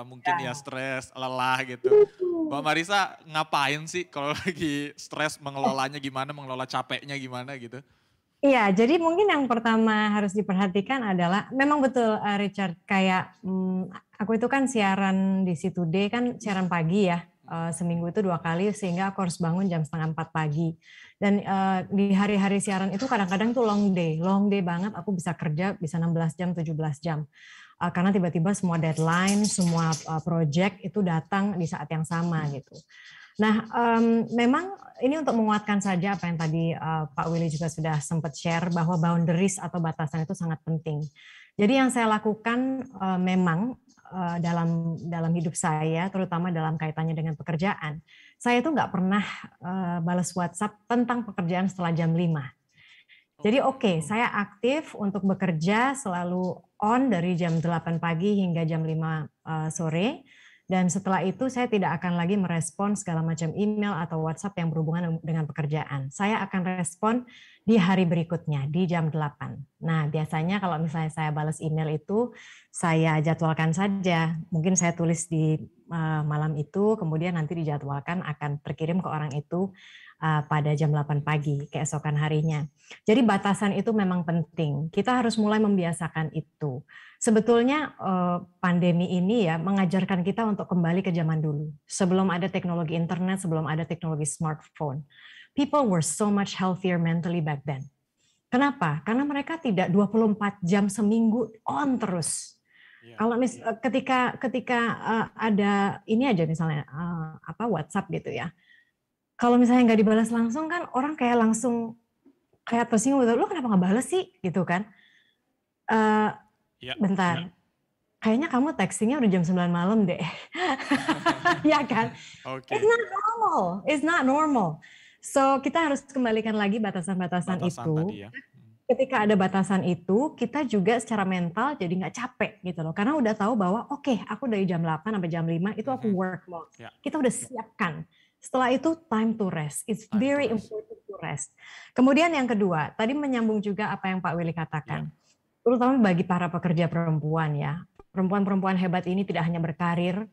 mungkin ya stres, lelah gitu. Mbak Marisa ngapain sih kalau lagi stres, mengelolanya gimana, mengelola capeknya gimana gitu? Iya, jadi mungkin yang pertama harus diperhatikan adalah, memang betul Richard, kayak aku itu kan siaran di Si Today kan siaran pagi ya, seminggu itu 2 kali sehingga aku harus bangun jam 3:30 pagi. Dan di hari-hari siaran itu kadang-kadang tuh long day banget, aku bisa kerja bisa 16 jam, 17 jam. Karena tiba-tiba semua deadline, semua project itu datang di saat yang sama gitu. Nah, memang ini untuk menguatkan saja apa yang tadi Pak Willy juga sudah sempat share, bahwa boundaries atau batasan itu sangat penting. Jadi yang saya lakukan memang dalam hidup saya, terutama dalam kaitannya dengan pekerjaan, saya itu nggak pernah balas WhatsApp tentang pekerjaan setelah jam 5. Jadi saya aktif untuk bekerja selalu on dari jam 8 pagi hingga jam 5 sore. Dan setelah itu saya tidak akan lagi merespon segala macam email atau WhatsApp yang berhubungan dengan pekerjaan. Saya akan respon di hari berikutnya, di jam 8. Nah, biasanya kalau misalnya saya balas email itu, saya jadwalkan saja. Mungkin saya tulis di malam itu, kemudian nanti dijadwalkan akan terkirim ke orang itu pada jam 8 pagi, keesokan harinya. Jadi batasan itu memang penting. Kita harus mulai membiasakan itu. Sebetulnya pandemi ini ya mengajarkan kita untuk kembali ke zaman dulu. Sebelum ada teknologi internet, sebelum ada teknologi smartphone. People were so much healthier mentally back then. Kenapa? Karena mereka tidak 24 jam seminggu on terus. Kalau ketika ada ini aja misalnya WhatsApp gitu ya. Kalau misalnya nggak dibalas langsung kan orang kayak langsung kayak tersinggung, lu kenapa nggak balas sih gitu kan? Bentar, kayaknya kamu textingnya udah jam 9 malam deh. Ya kan? It's not normal. So kita harus kembalikan lagi batasan-batasan itu. Tadi ya. Ketika ada batasan itu, kita juga secara mental jadi nggak capek gitu loh. Karena udah tahu bahwa aku dari jam 8 sampai jam 5 itu aku work mode. Kita udah siapkan. Setelah itu time to rest. It's very important to rest. Kemudian yang kedua, tadi menyambung juga apa yang Pak Willy katakan. Terutama bagi para pekerja perempuan ya. Perempuan-perempuan hebat ini tidak hanya berkarir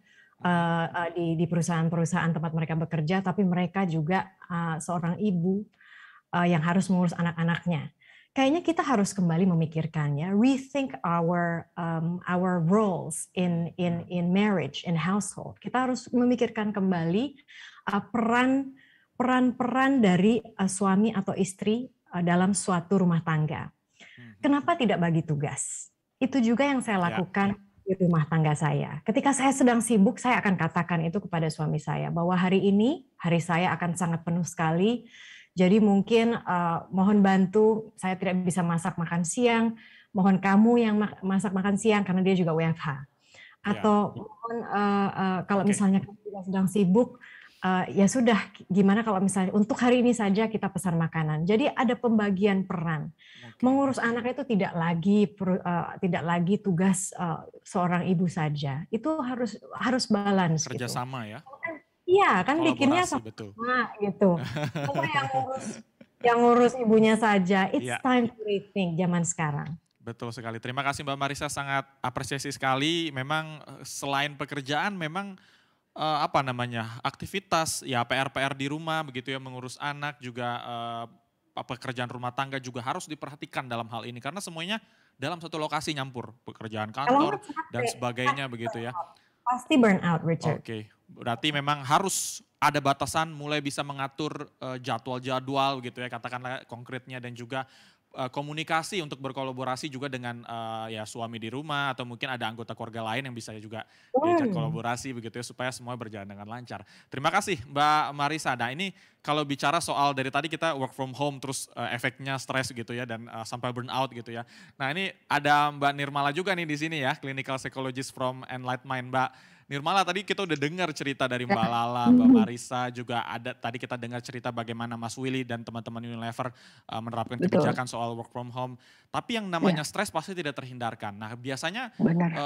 di perusahaan-perusahaan tempat mereka bekerja, tapi mereka juga seorang ibu yang harus mengurus anak-anaknya. Kayaknya kita harus kembali memikirkannya, rethink our roles in marriage, in household. Kita harus memikirkan kembali peran-peran dari suami atau istri dalam suatu rumah tangga. Kenapa tidak bagi tugas? Itu juga yang saya lakukan di rumah tangga saya. Ketika saya sedang sibuk, saya akan katakan itu kepada suami saya, bahwa hari ini, hari saya akan sangat penuh sekali, jadi mungkin mohon bantu, saya tidak bisa masak makan siang, mohon kamu yang masak makan siang, karena dia juga WFH. Atau mohon kalau misalnya kamu juga sedang sibuk, ya sudah, gimana kalau misalnya untuk hari ini saja kita pesan makanan. Jadi ada pembagian peran. Mengurus anak itu tidak lagi tugas seorang ibu saja. Itu harus balance. Kerjasama gitu. Ya. Iya, kan bikinnya sama gitu. Cuma yang ngurus ibunya saja. It's time to rethink zaman sekarang. Betul sekali. Terima kasih Mbak Marisa, sangat apresiasi sekali. Memang selain pekerjaan, memang aktivitas ya PR di rumah begitu ya, mengurus anak juga pekerjaan rumah tangga juga harus diperhatikan dalam hal ini karena semuanya dalam satu lokasi nyampur, pekerjaan kantor dan sebagainya begitu ya. Pasti burn out, Richard. Berarti memang harus ada batasan, mulai bisa mengatur jadwal-jadwal gitu ya, katakanlah konkretnya, dan juga komunikasi untuk berkolaborasi juga dengan ya suami di rumah atau mungkin ada anggota keluarga lain yang bisa juga diajak kolaborasi begitu ya, supaya semua berjalan dengan lancar. Terima kasih Mbak Marisa. Nah ini kalau bicara soal dari tadi kita work from home terus efeknya stres gitu ya dan sampai burnout gitu ya. Nah ini ada Mbak Nirmala juga nih di sini ya, clinical psychologist from Enlightened Mind. Mbak Nirmala, tadi kita udah dengar cerita dari Mbak Lala, Mbak Marisa, juga ada tadi kita dengar cerita bagaimana Mas Willy dan teman-teman Unilever menerapkan kebijakan soal work from home. Tapi yang namanya stres pasti tidak terhindarkan. Nah biasanya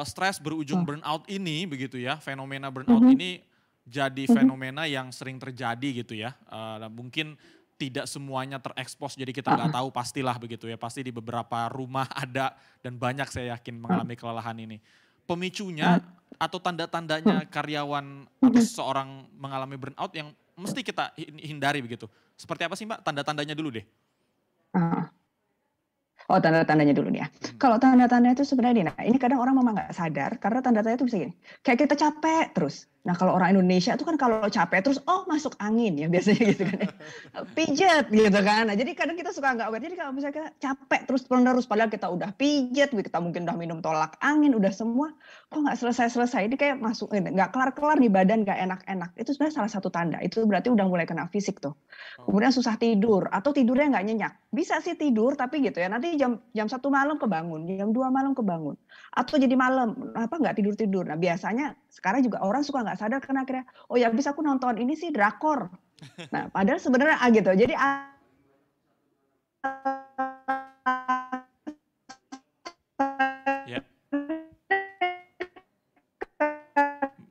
stres berujung burnout ini begitu ya, fenomena burnout ini jadi fenomena yang sering terjadi gitu ya. Mungkin tidak semuanya terekspos jadi kita nggak tahu pastilah begitu ya. Pasti di beberapa rumah ada dan banyak saya yakin mengalami kelelahan ini. Pemicunya atau tanda-tandanya karyawan atau seseorang mengalami burnout yang mesti kita hindari begitu. Seperti apa sih Mbak? Tanda-tandanya dulu deh. Oh, tanda-tandanya dulu nih ya. Kalau tanda-tanda itu sebenarnya, nah ini kadang orang memang nggak sadar karena tanda-tanda itu bisa gini. Kayak kita capek terus. Nah kalau orang Indonesia itu kan kalau capek terus, oh masuk angin ya biasanya gitu kan. Pijet gitu kan. Nah, jadi kadang kita suka nggak aware. Jadi kalau misalnya kita capek terus padahal kita udah pijet, kita mungkin udah minum tolak angin, udah semua, kok nggak selesai-selesai. Ini kayak masuk, nggak kelar-kelar nih badan, nggak enak-enak. Itu sebenarnya salah satu tanda. Itu berarti udah mulai kena fisik tuh. Kemudian susah tidur atau tidurnya nggak nyenyak. Bisa sih tidur tapi gitu ya. Nanti jam 1 malam kebangun, jam 2 malam kebangun. Atau jadi malam, nggak tidur-tidur. Nah biasanya sekarang juga orang suka nggak sadar karena akhirnya, oh ya bisa aku nonton ini sih drakor. Nah padahal sebenarnya gitu. Jadi ya.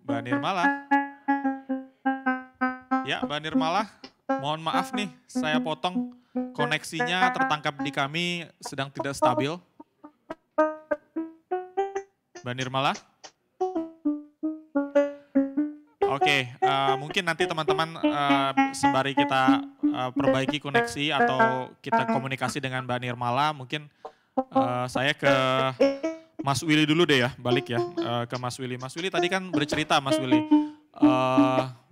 Mbak Nirmala. Ya Mbak Nirmala, mohon maaf nih saya potong. Koneksinya tertangkap di kami sedang tidak stabil. Mbak Nirmala? Oke, mungkin nanti teman-teman sembari kita perbaiki koneksi atau kita komunikasi dengan Mbak Nirmala, mungkin saya ke Mas Willy dulu deh ya, balik ya ke Mas Willy. Mas Willy tadi kan bercerita Mas Willy,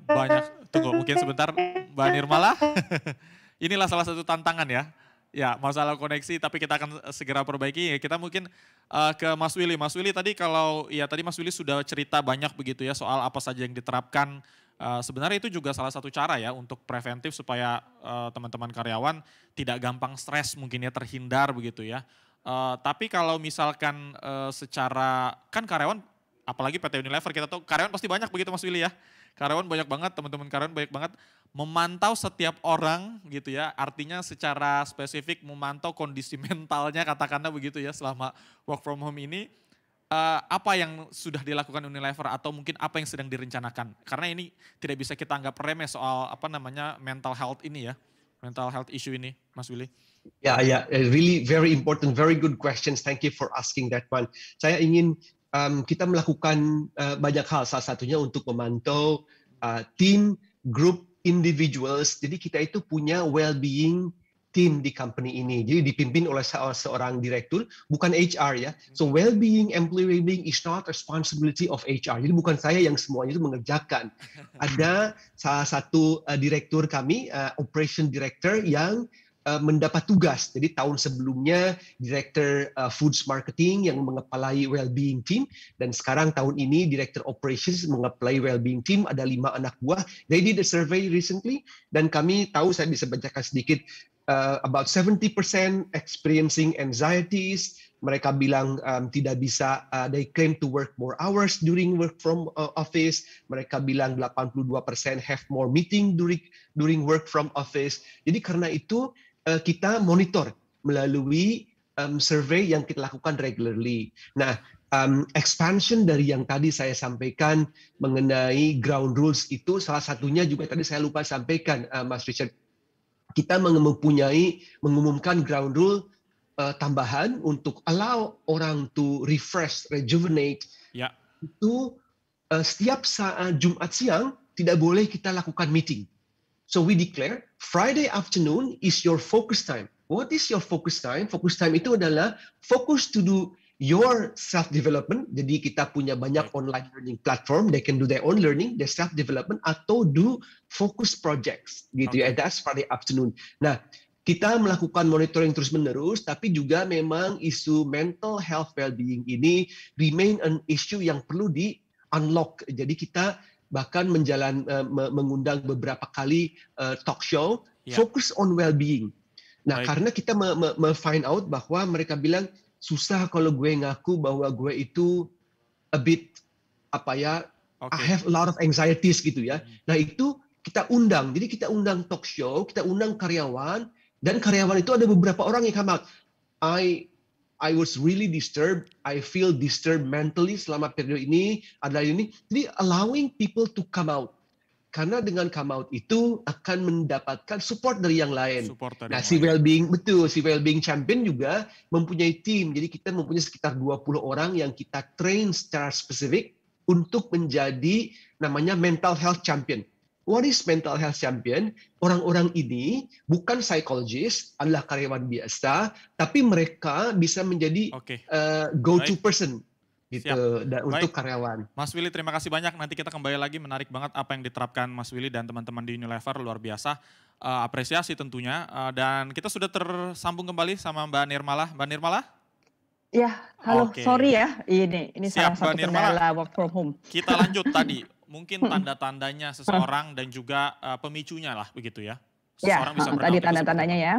banyak, tunggu mungkin sebentar Mbak Nirmala. Inilah salah satu tantangan ya. Ya, masalah koneksi tapi kita akan segera perbaiki. Kita mungkin ke Mas Willy. Mas Willy tadi tadi Mas Willy sudah cerita banyak begitu ya soal apa saja yang diterapkan. Sebenarnya itu juga salah satu cara ya untuk preventif supaya teman-teman karyawan tidak gampang stres mungkin ya, terhindar begitu ya. Tapi kalau misalkan secara, kan karyawan apalagi PT Unilever kita tahu karyawan pasti banyak begitu Mas Willy ya. Karyawan banyak banget, teman-teman karyawan banyak banget. Memantau setiap orang gitu ya, artinya secara spesifik memantau kondisi mentalnya katakanlah begitu ya selama work from home ini. Apa yang sudah dilakukan Unilever atau mungkin apa yang sedang direncanakan? Karena ini tidak bisa kita anggap remeh soal mental health ini ya, mental health issue ini, Mas Willy. Ya, really very important, very good questions. Thank you for asking that one. Saya ingin kita melakukan banyak hal, salah satunya untuk memantau tim, grup, individuals. Jadi kita itu punya well-being tim di company ini. Jadi dipimpin oleh seorang direktur, bukan HR ya. So well-being, employee well-being is not responsibility of HR. Jadi bukan saya yang semuanya itu mengerjakan. Ada salah satu direktur kami, operation director yang mendapat tugas. Jadi tahun sebelumnya Director Foods Marketing yang mengepalai well-being team, dan sekarang tahun ini Director Operations mengepalai well-being team. Ada 5 anak buah. They did a survey recently dan kami tahu, saya bisa bacakan sedikit, about 70% experiencing anxieties. Mereka bilang tidak bisa, they claim to work more hours during work from office. Mereka bilang 82% have more meeting during work from office. Jadi karena itu kita monitor melalui survei yang kita lakukan regularly. Nah, expansion dari yang tadi saya sampaikan mengenai ground rules itu salah satunya juga tadi saya lupa sampaikan, Mas Richard. Kita mengumumkan ground rule tambahan untuk allow orang to refresh, rejuvenate. Ya. Itu setiap saat Jumat siang tidak boleh kita lakukan meeting. So we declare Friday afternoon is your focus time. What is your focus time? Focus time itu adalah focus to do your self-development. Jadi kita punya banyak online learning platform. They can do their own learning, their self-development, atau do focus projects. Gitu ya, that's Friday afternoon. Nah, kita melakukan monitoring terus-menerus, tapi juga memang isu mental health well-being ini remain an issue yang perlu di-unlock. Jadi kita bahkan mengundang beberapa kali talk show, focus on well-being. Nah, karena kita find out bahwa mereka bilang, susah kalau gue ngaku bahwa gue itu a bit I have a lot of anxieties gitu ya. Nah itu kita undang, jadi kita undang talk show, kita undang karyawan, dan karyawan itu ada beberapa orang yang come out. I was really disturbed, I feel disturbed mentally selama periode ini, adalah ini. Jadi allowing people to come out. Karena dengan come out itu akan mendapatkan support dari yang lain. Nah, si well-being champion juga mempunyai tim. Jadi kita mempunyai sekitar 20 orang yang kita train secara spesifik untuk menjadi namanya mental health champion. What is mental health champion? Orang-orang ini bukan psychologist, adalah karyawan biasa, tapi mereka bisa menjadi go-to person gitu untuk karyawan. Mas Willy, terima kasih banyak. Nanti kita kembali lagi, menarik banget apa yang diterapkan Mas Willy dan teman-teman di Unilever, luar biasa. Apresiasi tentunya. Dan kita sudah tersambung kembali sama Mbak Nirmala. Mbak Nirmala? Ya, halo, sorry ya, ini salah satu kendala work from home. Kita lanjut tadi, mungkin tanda-tandanya seseorang dan juga pemicunya lah begitu ya. Seseorang bisa tadi tanda-tandanya ya.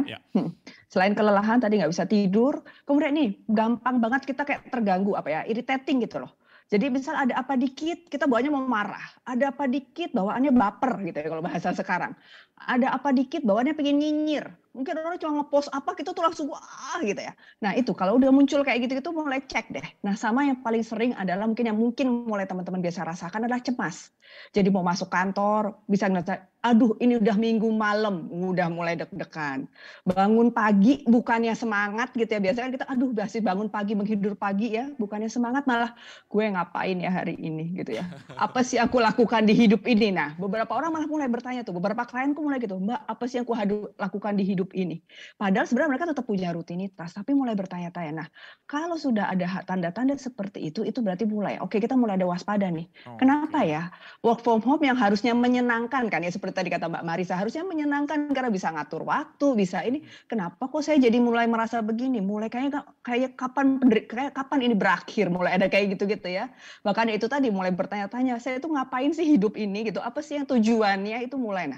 Selain kelelahan tadi nggak bisa tidur, kemudian nih gampang banget kita kayak terganggu irritating gitu loh. Jadi misal ada apa dikit kita bawaannya mau marah, ada apa dikit bawaannya baper gitu ya kalau bahasa sekarang. Ada apa dikit bawaannya pengen nyinyir. Mungkin orang cuma ngepost apa kita tuh langsung wah gitu ya. Nah itu kalau udah muncul kayak gitu-gitu mulai cek deh. Nah sama yang paling sering adalah mungkin mulai teman-teman biasa rasakan adalah cemas. Jadi mau masuk kantor bisa ngerasa, aduh ini udah minggu malam, udah mulai deg-degan. Bangun pagi bukannya semangat gitu ya. Biasanya kita aduh masih bangun pagi, menghibur pagi ya. Bukannya semangat malah gue ngapain ya hari ini gitu ya. Apa sih aku lakukan di hidup ini? Nah beberapa orang malah mulai bertanya tuh. Beberapa klienku mulai gitu, Mbak apa sih yang aku lakukan di hidup ini? Padahal sebenarnya mereka tetap punya rutinitas. Tapi mulai bertanya-tanya. Nah kalau sudah ada tanda-tanda seperti itu berarti mulai. Oke kita mulai ada waspada nih. Kenapa ya? Work from home yang harusnya menyenangkan kan ya. Seperti tadi kata Mbak Marisa. Harusnya menyenangkan karena bisa ngatur waktu. Bisa ini. Kenapa kok saya jadi mulai merasa begini? Mulai kayak kapan ini berakhir? Mulai ada kayak gitu-gitu ya. Bahkan itu tadi mulai bertanya-tanya, saya itu ngapain sih hidup ini gitu? Apa sih yang tujuannya? Itu mulai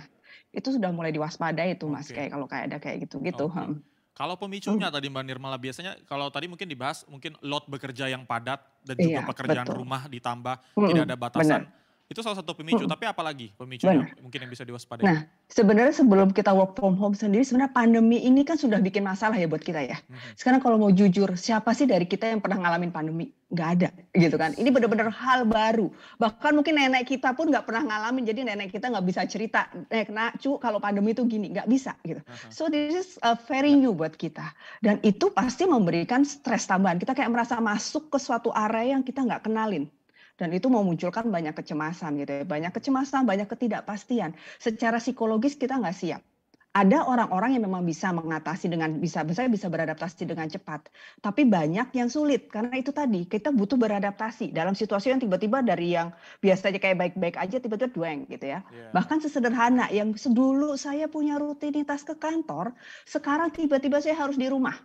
itu sudah mulai diwaspadai itu Mas kayak kalau kayak ada kayak gitu-gitu. Kalau pemicunya tadi Mbak Nirmala biasanya kalau tadi mungkin dibahas mungkin load bekerja yang padat dan juga pekerjaan rumah ditambah tidak ada batasan. Itu salah satu pemicu, tapi apalagi pemicunya mungkin yang bisa diwaspadai? Nah, sebenarnya sebelum kita work from home sendiri, sebenarnya pandemi ini kan sudah bikin masalah ya buat kita ya. Sekarang kalau mau jujur, siapa sih dari kita yang pernah ngalamin pandemi? Nggak ada, gitu kan. Ini benar-benar hal baru. Bahkan mungkin nenek kita pun nggak pernah ngalamin, jadi nenek kita nggak bisa cerita, kalau pandemi itu gini, nggak bisa gitu. So this is very new buat kita. Dan itu pasti memberikan stres tambahan. Kita kayak merasa masuk ke suatu area yang kita nggak kenalin. Dan itu memunculkan banyak kecemasan gitu ya. Banyak kecemasan, banyak ketidakpastian. Secara psikologis kita nggak siap. Ada orang-orang yang memang bisa mengatasi bisa beradaptasi dengan cepat. Tapi banyak yang sulit. Karena itu tadi, kita butuh beradaptasi. Dalam situasi yang tiba-tiba dari yang biasanya kayak baik-baik aja, tiba-tiba dueng gitu ya. Bahkan sesederhana, yang dulu saya punya rutinitas ke kantor, sekarang tiba-tiba saya harus di rumah.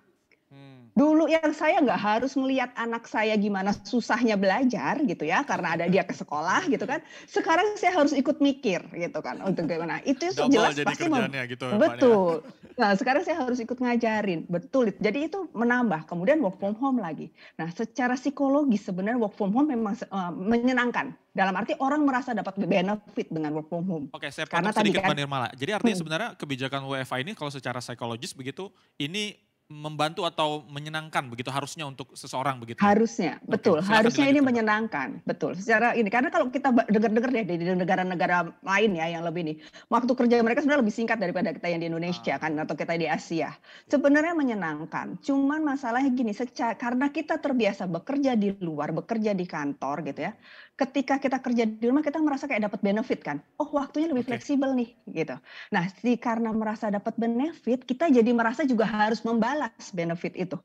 Dulu yang saya nggak harus melihat anak saya gimana susahnya belajar gitu ya karena ada dia ke sekolah gitu kan. Sekarang saya harus ikut mikir gitu kan untuk gimana. Itu jelas pasti gitu, betul. Nah sekarang saya harus ikut ngajarin, betul. Jadi itu menambah. Kemudian work from home lagi. Nah secara psikologis sebenarnya work from home memang menyenangkan. Dalam arti orang merasa dapat benefit dengan work from home. Oke, saya potong sedikit Mbak Nirmala. Jadi artinya sebenarnya kebijakan WFH ini kalau secara psikologis begitu ini membantu atau menyenangkan begitu harusnya untuk seseorang begitu. Harusnya, betul. Harusnya ini menyenangkan, betul. Secara ini karena kalau kita dengar-dengar deh di negara-negara lain ya yang lebih nih, waktu kerja mereka sebenarnya lebih singkat daripada kita yang di Indonesia kan atau kita di Asia. Sebenarnya menyenangkan. Cuman masalahnya gini, karena kita terbiasa bekerja di luar, bekerja di kantor gitu ya. Ketika kita kerja di rumah kita merasa kayak dapat benefit kan. Oh, waktunya lebih fleksibel nih gitu. Nah, karena merasa dapat benefit, kita jadi merasa juga harus membalas benefit itu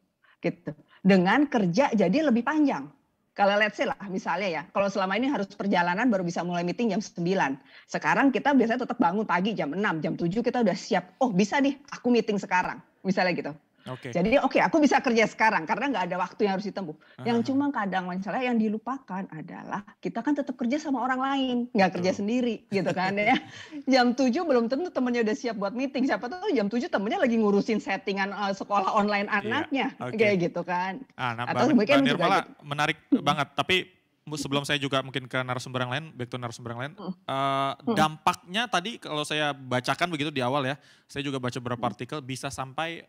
gitu. Dengan kerja jadi lebih panjang. Kalau let's say lah misalnya ya, kalau selama ini harus perjalanan baru bisa mulai meeting jam 9. Sekarang kita biasanya tetap bangun pagi jam 6, jam 7 kita udah siap. Oh, bisa nih aku meeting sekarang. Misalnya gitu. Jadi aku bisa kerja sekarang karena nggak ada waktu yang harus ditempuh. Yang cuma kadang misalnya yang dilupakan adalah kita kan tetap kerja sama orang lain, nggak kerja sendiri gitu kan ya. Jam 7 belum tentu temennya udah siap buat meeting. Siapa tahu jam 7 temennya lagi ngurusin settingan sekolah online anaknya kayak gitu kan. Nah, Mbak Nirmala menarik banget. Tapi sebelum saya juga mungkin ke narasumber yang lain, back to narasumber yang lain, dampaknya tadi kalau saya bacakan begitu di awal ya, saya juga baca beberapa artikel bisa sampai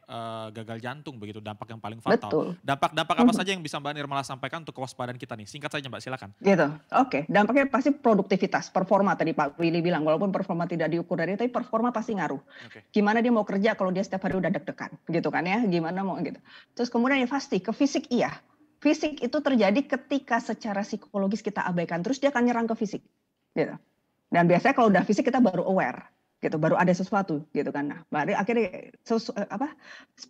gagal jantung begitu, dampak yang paling fatal. Betul. Dampak apa saja yang bisa Mbak Nirmala sampaikan untuk kewaspadaan kita nih? Singkat saja Mbak, silakan. Gitu. Oke, dampaknya pasti produktivitas, performa tadi Pak Willy bilang, walaupun performa tidak diukur dari tapi performa pasti ngaruh. Gimana dia mau kerja kalau dia setiap hari udah deg-degan, gitu kan ya? Gimana mau gitu. Terus kemudian ya pasti ke fisik iya. Fisik itu terjadi ketika secara psikologis kita abaikan, terus dia akan nyerang ke fisik, gitu. Dan biasanya kalau udah fisik kita baru aware, gitu, baru ada sesuatu, gitu kan. Nah, baru akhirnya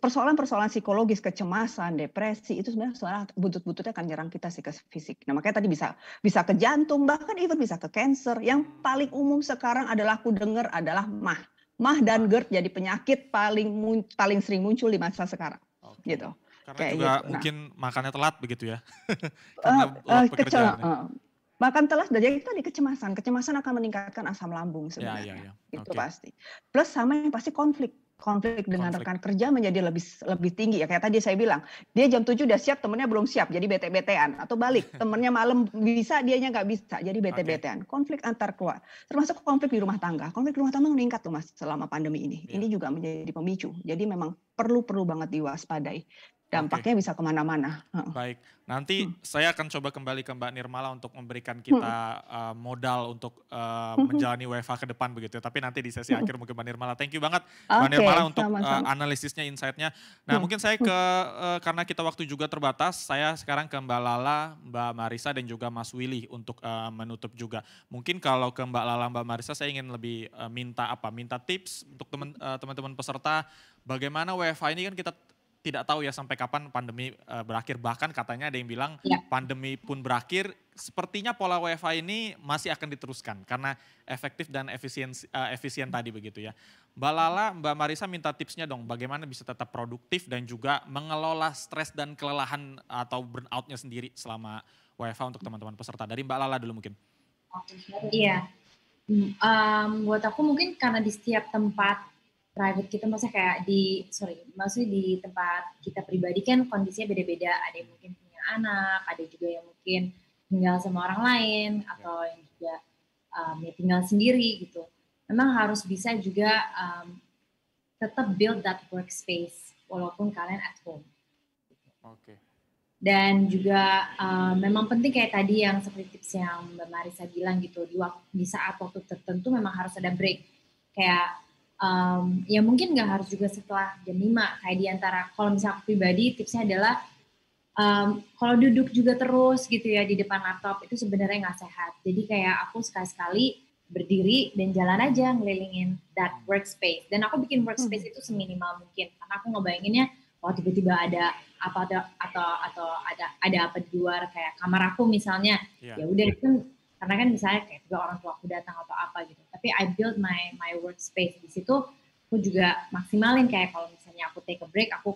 persoalan-persoalan psikologis, kecemasan, depresi itu sebenarnya soal butut-bututnya akan nyerang kita sih ke fisik. Nah, makanya tadi bisa ke jantung, bahkan even bisa ke cancer. Yang paling umum sekarang adalah aku dengar adalah MAH dan GERD jadi penyakit paling sering muncul di masa sekarang, gitu. Karena kayak juga gitu. mungkin makannya telat begitu ya. Makan telat dan jadi tadi kecemasan akan meningkatkan asam lambung sebenarnya. Itu pasti. Plus sama yang pasti konflik dengan rekan kerja menjadi lebih tinggi ya, kayak tadi saya bilang dia jam 7 udah siap, temennya belum siap jadi bete-betean, atau balik temennya malam bisa dianya nggak bisa jadi bete-betean. Konflik antar keluarga, termasuk konflik di rumah tangga meningkat tuh Mas selama pandemi ini. Ini juga menjadi pemicu, jadi memang perlu banget diwaspadai. Dampaknya bisa kemana-mana. Baik, nanti saya akan coba kembali ke Mbak Nirmala untuk memberikan kita modal untuk menjalani WFH ke depan begitu. Tapi nanti di sesi akhir mungkin Mbak Nirmala. Thank you banget Mbak Nirmala untuk analisisnya, insight-nya. Nah mungkin saya karena kita waktu juga terbatas, saya sekarang ke Mbak Lala, Mbak Marisa dan juga Mas Willy untuk menutup juga. Mungkin kalau ke Mbak Lala, Mbak Marisa saya ingin lebih minta tips untuk teman-teman peserta. Bagaimana WFH ini kan kita tidak tahu ya sampai kapan pandemi berakhir. Bahkan katanya ada yang bilang pandemi pun berakhir, sepertinya pola WFH ini masih akan diteruskan karena efektif dan efisien tadi begitu ya. Mbak Lala, Mbak Marisa minta tipsnya dong bagaimana bisa tetap produktif dan juga mengelola stres dan kelelahan atau burnout-nya sendiri selama WFH untuk teman-teman peserta. Dari Mbak Lala dulu mungkin. Iya, buat aku mungkin karena di setiap tempat private kita, maksudnya di tempat kita pribadi kan kondisinya beda-beda. Ada yang mungkin punya anak, ada juga yang mungkin tinggal sama orang lain, atau yang juga ya tinggal sendiri gitu. Memang harus bisa juga tetap build that workspace walaupun kalian at home. Dan juga memang penting kayak tadi yang seperti tips yang Mbak Marisa bilang gitu, di saat waktu tertentu memang harus ada break. Kayak ya mungkin nggak harus juga setelah jam 5, kayak diantara, kalau misalnya aku pribadi tipsnya adalah kalau duduk juga terus gitu ya di depan laptop itu sebenarnya nggak sehat. Jadi kayak aku sekali-sekali berdiri dan jalan aja ngelilingin that workspace. Dan aku bikin workspace itu seminimal mungkin karena aku ngebayanginnya tiba-tiba ada apa atau ada apa di luar kayak kamar aku misalnya. Ya udah itu kan, karena kan misalnya kayak juga orang tua aku datang atau apa gitu. Tapi I build my workspace di situ. Aku juga maksimalin kayak kalau misalnya aku take a break, aku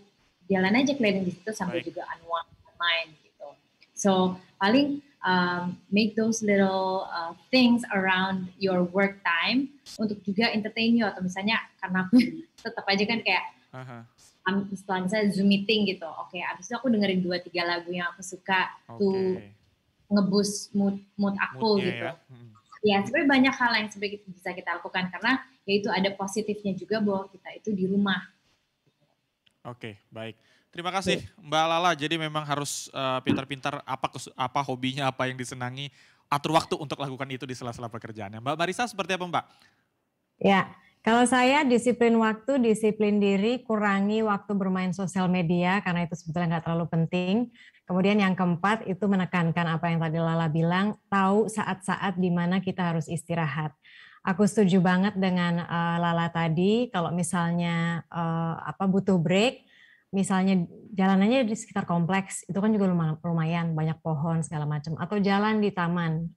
jalan aja keliling di situ sambil juga unwind gitu. So paling make those little things around your work time untuk juga entertain you, atau misalnya karena aku tetap aja kan kayak setelah misalnya Zoom meeting gitu. Oke, abis itu aku dengerin 2-3 lagu yang aku suka tuh nge-boost mood aku gitu. Ya sebenarnya banyak hal yang sebenarnya bisa kita lakukan karena yaitu ada positifnya juga bahwa kita itu di rumah. Oke, baik. Terima kasih Mbak Lala. Jadi memang harus pintar-pintar apa hobinya, apa yang disenangi, atur waktu untuk lakukan itu di sela-sela pekerjaannya. Mbak Marisa seperti apa Mbak? Ya, kalau saya disiplin waktu, disiplin diri, kurangi waktu bermain sosial media karena itu sebetulnya nggak terlalu penting. Kemudian yang keempat itu menekankan apa yang tadi Lala bilang, tahu saat-saat di mana kita harus istirahat. Aku setuju banget dengan Lala tadi, kalau misalnya butuh break, misalnya jalanannya di sekitar kompleks, itu kan juga lumayan banyak pohon segala macam, atau jalan di taman,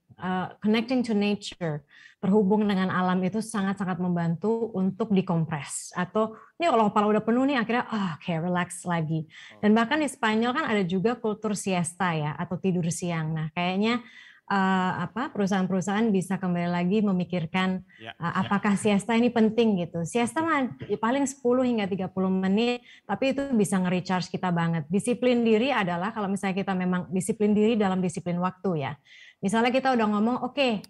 connecting to nature, terhubung dengan alam itu sangat-sangat membantu untuk dikompres. Atau ini kalau kepala udah penuh nih akhirnya kayak relax lagi. Dan bahkan di Spanyol kan ada juga kultur siesta ya, atau tidur siang. Nah kayaknya perusahaan-perusahaan bisa kembali lagi memikirkan apakah siesta ini penting gitu. Siesta mah paling 10 hingga 30 menit, tapi itu bisa nge-recharge kita banget. Disiplin diri adalah kalau misalnya kita memang disiplin diri dalam disiplin waktu ya. Misalnya kita udah ngomong, oke,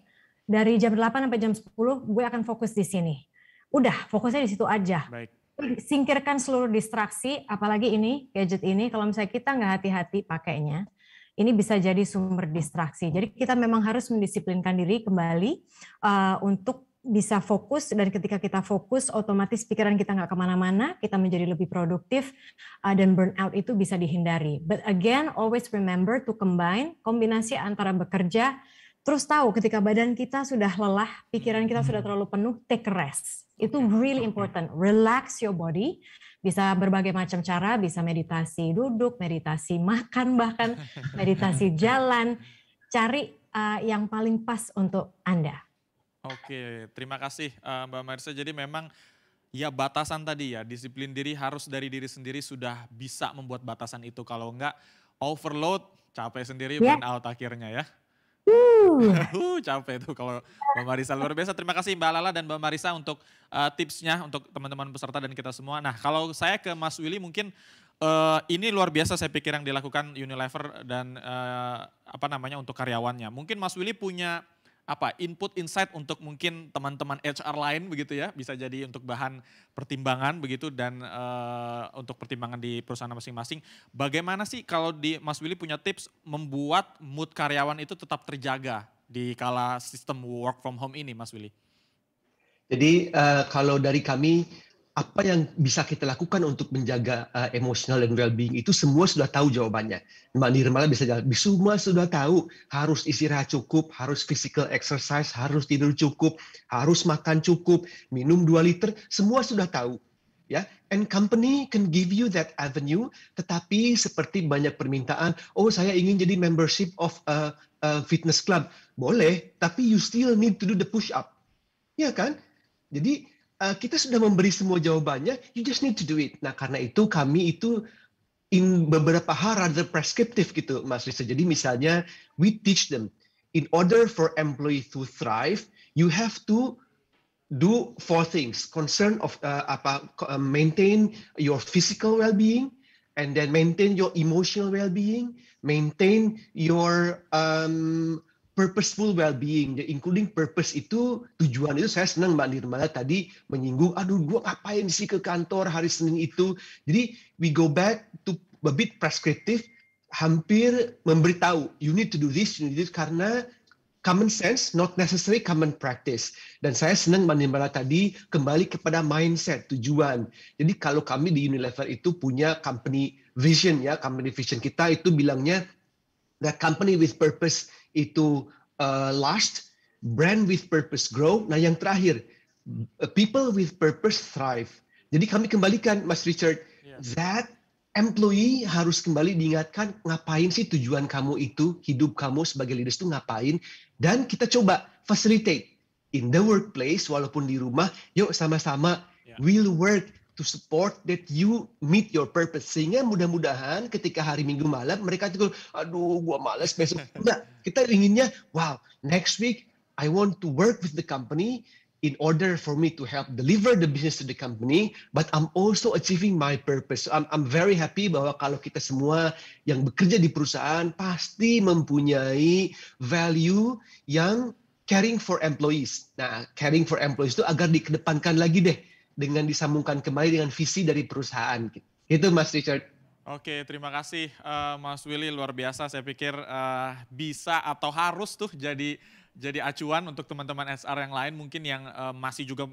dari jam 8 sampai jam 10 gue akan fokus di sini. Udah, fokusnya di situ aja. Baik. Singkirkan seluruh distraksi, apalagi ini, gadget ini, kalau misalnya kita nggak hati-hati pakainya, ini bisa jadi sumber distraksi. Jadi kita memang harus mendisiplinkan diri kembali untuk bisa fokus, dan ketika kita fokus otomatis pikiran kita nggak kemana-mana, kita menjadi lebih produktif, dan burnout itu bisa dihindari. But again, always remember to combine, kombinasi antara bekerja, terus tahu ketika badan kita sudah lelah, pikiran kita sudah terlalu penuh, take a rest. Itu really important. Relax your body. Bisa berbagai macam cara, bisa meditasi duduk, meditasi makan, bahkan meditasi jalan. Cari yang paling pas untuk Anda. Oke, terima kasih Mbak Marisa. Jadi memang ya batasan tadi ya, disiplin diri harus dari diri sendiri sudah bisa membuat batasan itu. Kalau enggak overload, capek sendiri, burn out akhirnya ya. Capek tuh kalau Mbak Marisa, luar biasa. Terima kasih Mbak Lala dan Mbak Marisa untuk tipsnya untuk teman-teman peserta dan kita semua. Nah, kalau saya ke Mas Willy mungkin ini luar biasa saya pikir yang dilakukan Unilever dan untuk karyawannya. Mungkin Mas Willy punya input insight untuk mungkin teman-teman HR lain begitu ya, bisa jadi untuk bahan pertimbangan begitu dan untuk pertimbangan di perusahaan masing-masing. Bagaimana sih kalau Mas Willy punya tips membuat mood karyawan itu tetap terjaga di kala sistem work from home ini, Mas Willy? Jadi kalau dari kami, apa yang bisa kita lakukan untuk menjaga emotional dan well-being itu semua sudah tahu jawabannya. Mbak Nirmala bisa jawab, semua sudah tahu, harus istirahat cukup, harus physical exercise, harus tidur cukup, harus makan cukup, minum 2 liter, semua sudah tahu. Ya, and company can give you that avenue, tetapi seperti banyak permintaan, saya ingin jadi membership of a fitness club. Boleh, tapi you still need to do the push up. Ya kan? Jadi kita sudah memberi semua jawabannya, you just need to do it. Nah, karena itu kami itu in beberapa hal rather prescriptive gitu, Mas Risa. Jadi misalnya, we teach them, in order for employee to thrive, you have to do 4 things. Concern of maintain your physical well-being, and then maintain your emotional well-being, maintain your purposeful well-being, including purpose itu, tujuan itu. Saya senang Mbak Nirmala tadi menyinggung, gue ngapain sih ke kantor hari Senin itu. Jadi we go back to a bit prescriptive, hampir memberitahu, you need to do this, karena common sense, not necessarily common practice. Dan saya senang Mbak Nirmala tadi kembali kepada mindset, tujuan. Jadi kalau kami di Unilever itu punya company vision ya, company vision kita itu bilangnya, that company with purpose itu last, brand with purpose grow. Nah yang terakhir, people with purpose thrive. Jadi kami kembalikan Mas Richard, that employee harus kembali diingatkan ngapain sih tujuan kamu itu, hidup kamu sebagai leaders itu ngapain, dan kita coba facilitate in the workplace walaupun di rumah, yuk sama-sama we'll work to support that you meet your purpose. Sehingga mudah-mudahan ketika hari Minggu malam mereka tuh, aduh gua malas besok. Enggak, kita inginnya, wow, next week I want to work with the company in order for me to help deliver the business to the company, but I'm also achieving my purpose. I'm very happy bahwa kalau kita semua yang bekerja di perusahaan pasti mempunyai value yang caring for employees. Nah, caring for employees itu agar dikedepankan lagi deh, dengan disambungkan kembali dengan visi dari perusahaan. Itu Mas Richard. Oke, terima kasih Mas Willy, luar biasa. Saya pikir bisa atau harus tuh jadi acuan untuk teman-teman HR yang lain mungkin yang masih juga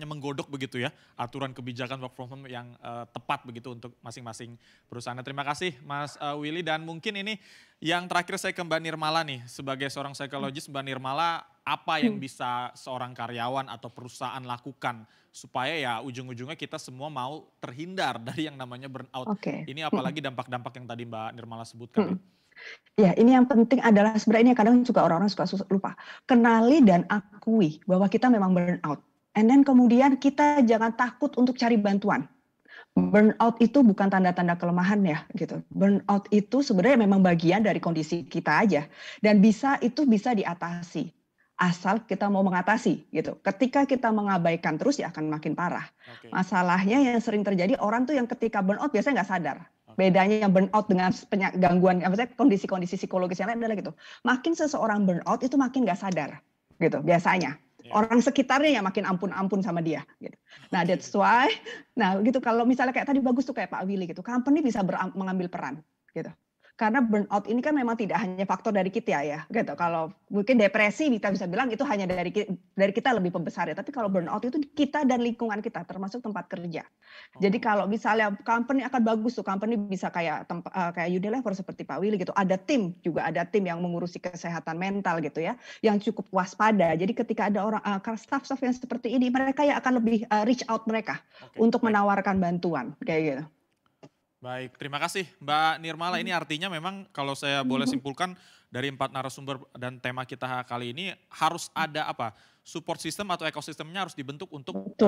menggodok begitu ya aturan kebijakan work from home yang tepat begitu untuk masing-masing perusahaan. Terima kasih Mas Willy, dan mungkin ini yang terakhir saya ke Mbak Nirmala nih, sebagai seorang psikologis, Mbak Nirmala, apa yang bisa seorang karyawan atau perusahaan lakukan supaya ya ujung-ujungnya kita semua mau terhindar dari yang namanya burnout. Ini apalagi dampak-dampak yang tadi Mbak Nirmala sebutkan. Ya, ini yang penting adalah sebenarnya kadang juga orang-orang suka lupa. Kenali dan akui bahwa kita memang burnout. And then kemudian kita jangan takut untuk cari bantuan. Burnout itu bukan tanda-tanda kelemahan ya gitu. Burnout itu sebenarnya memang bagian dari kondisi kita aja dan itu bisa diatasi asal kita mau mengatasi gitu. Ketika kita mengabaikan terus ya akan makin parah. Masalahnya yang sering terjadi orang tuh yang ketika burnout biasanya nggak sadar. Bedanya yang burnout dengan gangguan, kondisi-kondisi psikologis yang lain adalah gitu. Makin seseorang burnout itu makin nggak sadar gitu biasanya. Orang sekitarnya yang makin ampun-ampun sama dia. Gitu. Nah, that's why. Nah, gitu kalau misalnya kayak tadi bagus tuh kayak Pak Willy gitu, company bisa mengambil peran, gitu. Karena burnout ini kan memang tidak hanya faktor dari kita ya, gitu. Kalau mungkin depresi kita bisa bilang itu hanya dari kita lebih pembesar ya. Tapi kalau burnout itu kita dan lingkungan kita, termasuk tempat kerja. Jadi kalau misalnya company akan bagus tuh, company bisa kayak Unilever seperti Pak Willy gitu. Ada tim yang mengurusi kesehatan mental gitu ya, yang cukup waspada. Jadi ketika ada orang staff-staff yang seperti ini, mereka yang akan lebih reach out mereka untuk menawarkan bantuan kayak gitu. Baik, terima kasih Mbak Nirmala. Ini artinya memang kalau saya boleh simpulkan dari 4 narasumber dan tema kita kali ini harus ada support system atau ekosistemnya harus dibentuk untuk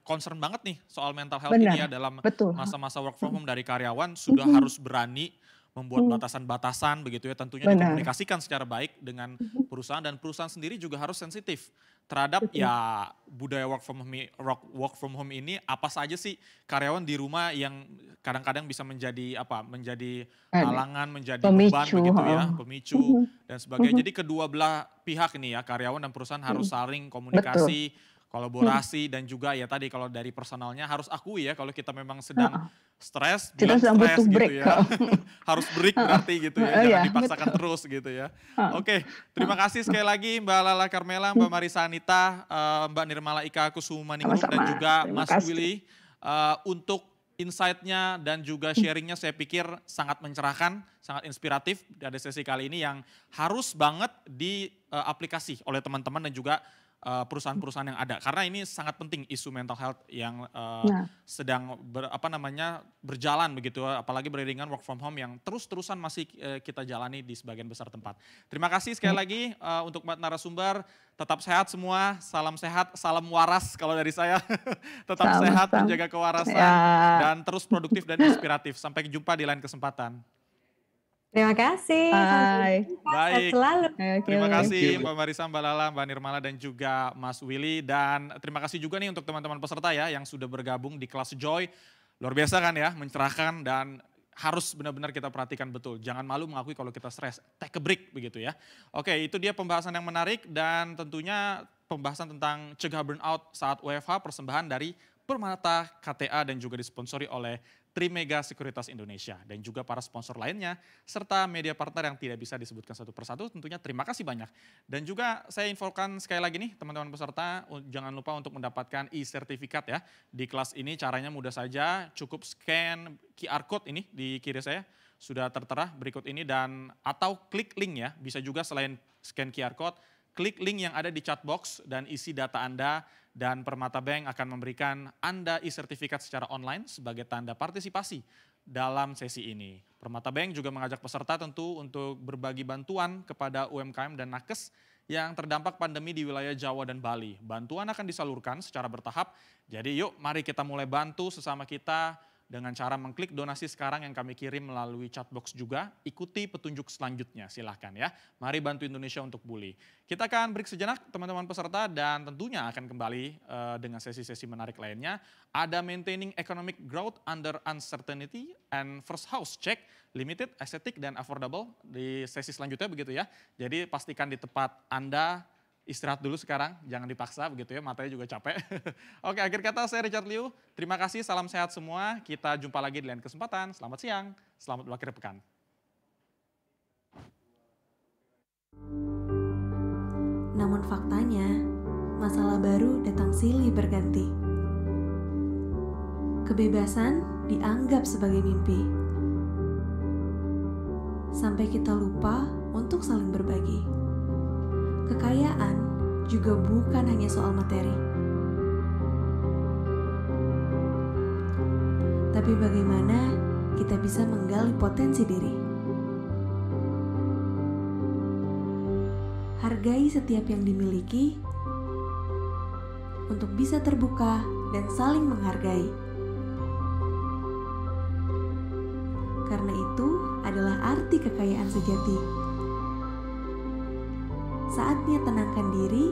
concern banget nih soal mental health ini ya dalam masa-masa work from home dari karyawan sudah harus berani membuat batasan-batasan begitu ya, tentunya dikomunikasikan secara baik dengan perusahaan dan perusahaan sendiri juga harus sensitif terhadap ya budaya work from home ini. Apa saja sih karyawan di rumah yang kadang-kadang bisa menjadi halangan, menjadi beban begitu ya, pemicu dan sebagainya. Jadi kedua belah pihak ini ya, karyawan dan perusahaan harus saling komunikasi, kolaborasi dan juga ya tadi kalau dari personalnya harus akui ya kalau kita memang sedang stres, bilang stres gitu ya. Harus break berarti gitu ya, jangan dipaksakan terus gitu ya. Oke, terima kasih sekali lagi Mbak Lala Carmela, Mbak Marissa Anita, Mbak Nirmala Ika Kusumaningrum dan juga Mas Willy untuk insight-nya dan juga sharing-nya saya pikir sangat mencerahkan, sangat inspiratif dari sesi kali ini yang harus banget diaplikasi oleh teman-teman dan juga perusahaan-perusahaan yang ada, karena ini sangat penting isu mental health yang sedang berjalan begitu, apalagi beriringan work from home yang terus-terusan masih kita jalani di sebagian besar tempat. Terima kasih sekali lagi untuk Mbak narasumber, tetap sehat semua, salam sehat, salam waras kalau dari saya, tetap sehat, menjaga kewarasan dan terus produktif dan inspiratif. Sampai jumpa di lain kesempatan. Terima kasih. Baik. Selalu. Terima kasih Mbak Marissa, Mbak Lala, Mbak Nirmala dan juga Mas Willy. Dan terima kasih juga nih untuk teman-teman peserta ya yang sudah bergabung di kelas Joy. Luar biasa kan ya, mencerahkan dan harus benar-benar kita perhatikan betul. Jangan malu mengakui kalau kita stres, take a break begitu ya. Oke, itu dia pembahasan yang menarik dan tentunya pembahasan tentang cegah burnout saat WFH, persembahan dari Permata KTA dan juga disponsori oleh Trimega Sekuritas Indonesia dan juga para sponsor lainnya serta media partner yang tidak bisa disebutkan satu persatu, tentunya terima kasih banyak. Dan juga saya infokan sekali lagi nih teman-teman peserta, jangan lupa untuk mendapatkan e-sertifikat ya. Di kelas ini caranya mudah saja, cukup scan QR code ini di kiri saya sudah tertera berikut ini dan atau klik link ya, bisa juga selain scan QR code, klik link yang ada di chat box dan isi data Anda. Dan Permata Bank akan memberikan Anda e-sertifikat secara online sebagai tanda partisipasi dalam sesi ini. Permata Bank juga mengajak peserta tentu untuk berbagi bantuan kepada UMKM dan nakes yang terdampak pandemi di wilayah Jawa dan Bali. Bantuan akan disalurkan secara bertahap, jadi yuk mari kita mulai bantu sesama kita dengan cara mengklik donasi sekarang yang kami kirim melalui chatbox juga. Ikuti petunjuk selanjutnya, silahkan ya. Mari bantu Indonesia untuk bully. Kita akan break sejenak teman-teman peserta dan tentunya akan kembali dengan sesi-sesi menarik lainnya. Ada Maintaining Economic Growth Under Uncertainty and First House Check, Limited, Aesthetic, dan Affordable di sesi selanjutnya begitu ya. Jadi pastikan di tempat Anda, istirahat dulu sekarang, jangan dipaksa begitu ya, matanya juga capek. Oke, akhir kata saya Richard Liu, terima kasih, salam sehat semua. Kita jumpa lagi di lain kesempatan, selamat siang, selamat berakhir pekan. Namun faktanya, masalah baru datang silih berganti. Kebebasan dianggap sebagai mimpi. Sampai kita lupa untuk saling berbagi. Kekayaan juga bukan hanya soal materi. Tapi bagaimana kita bisa menggali potensi diri. Hargai setiap yang dimiliki untuk bisa terbuka dan saling menghargai. karena itu adalah arti kekayaan sejati. Saatnya tenangkan diri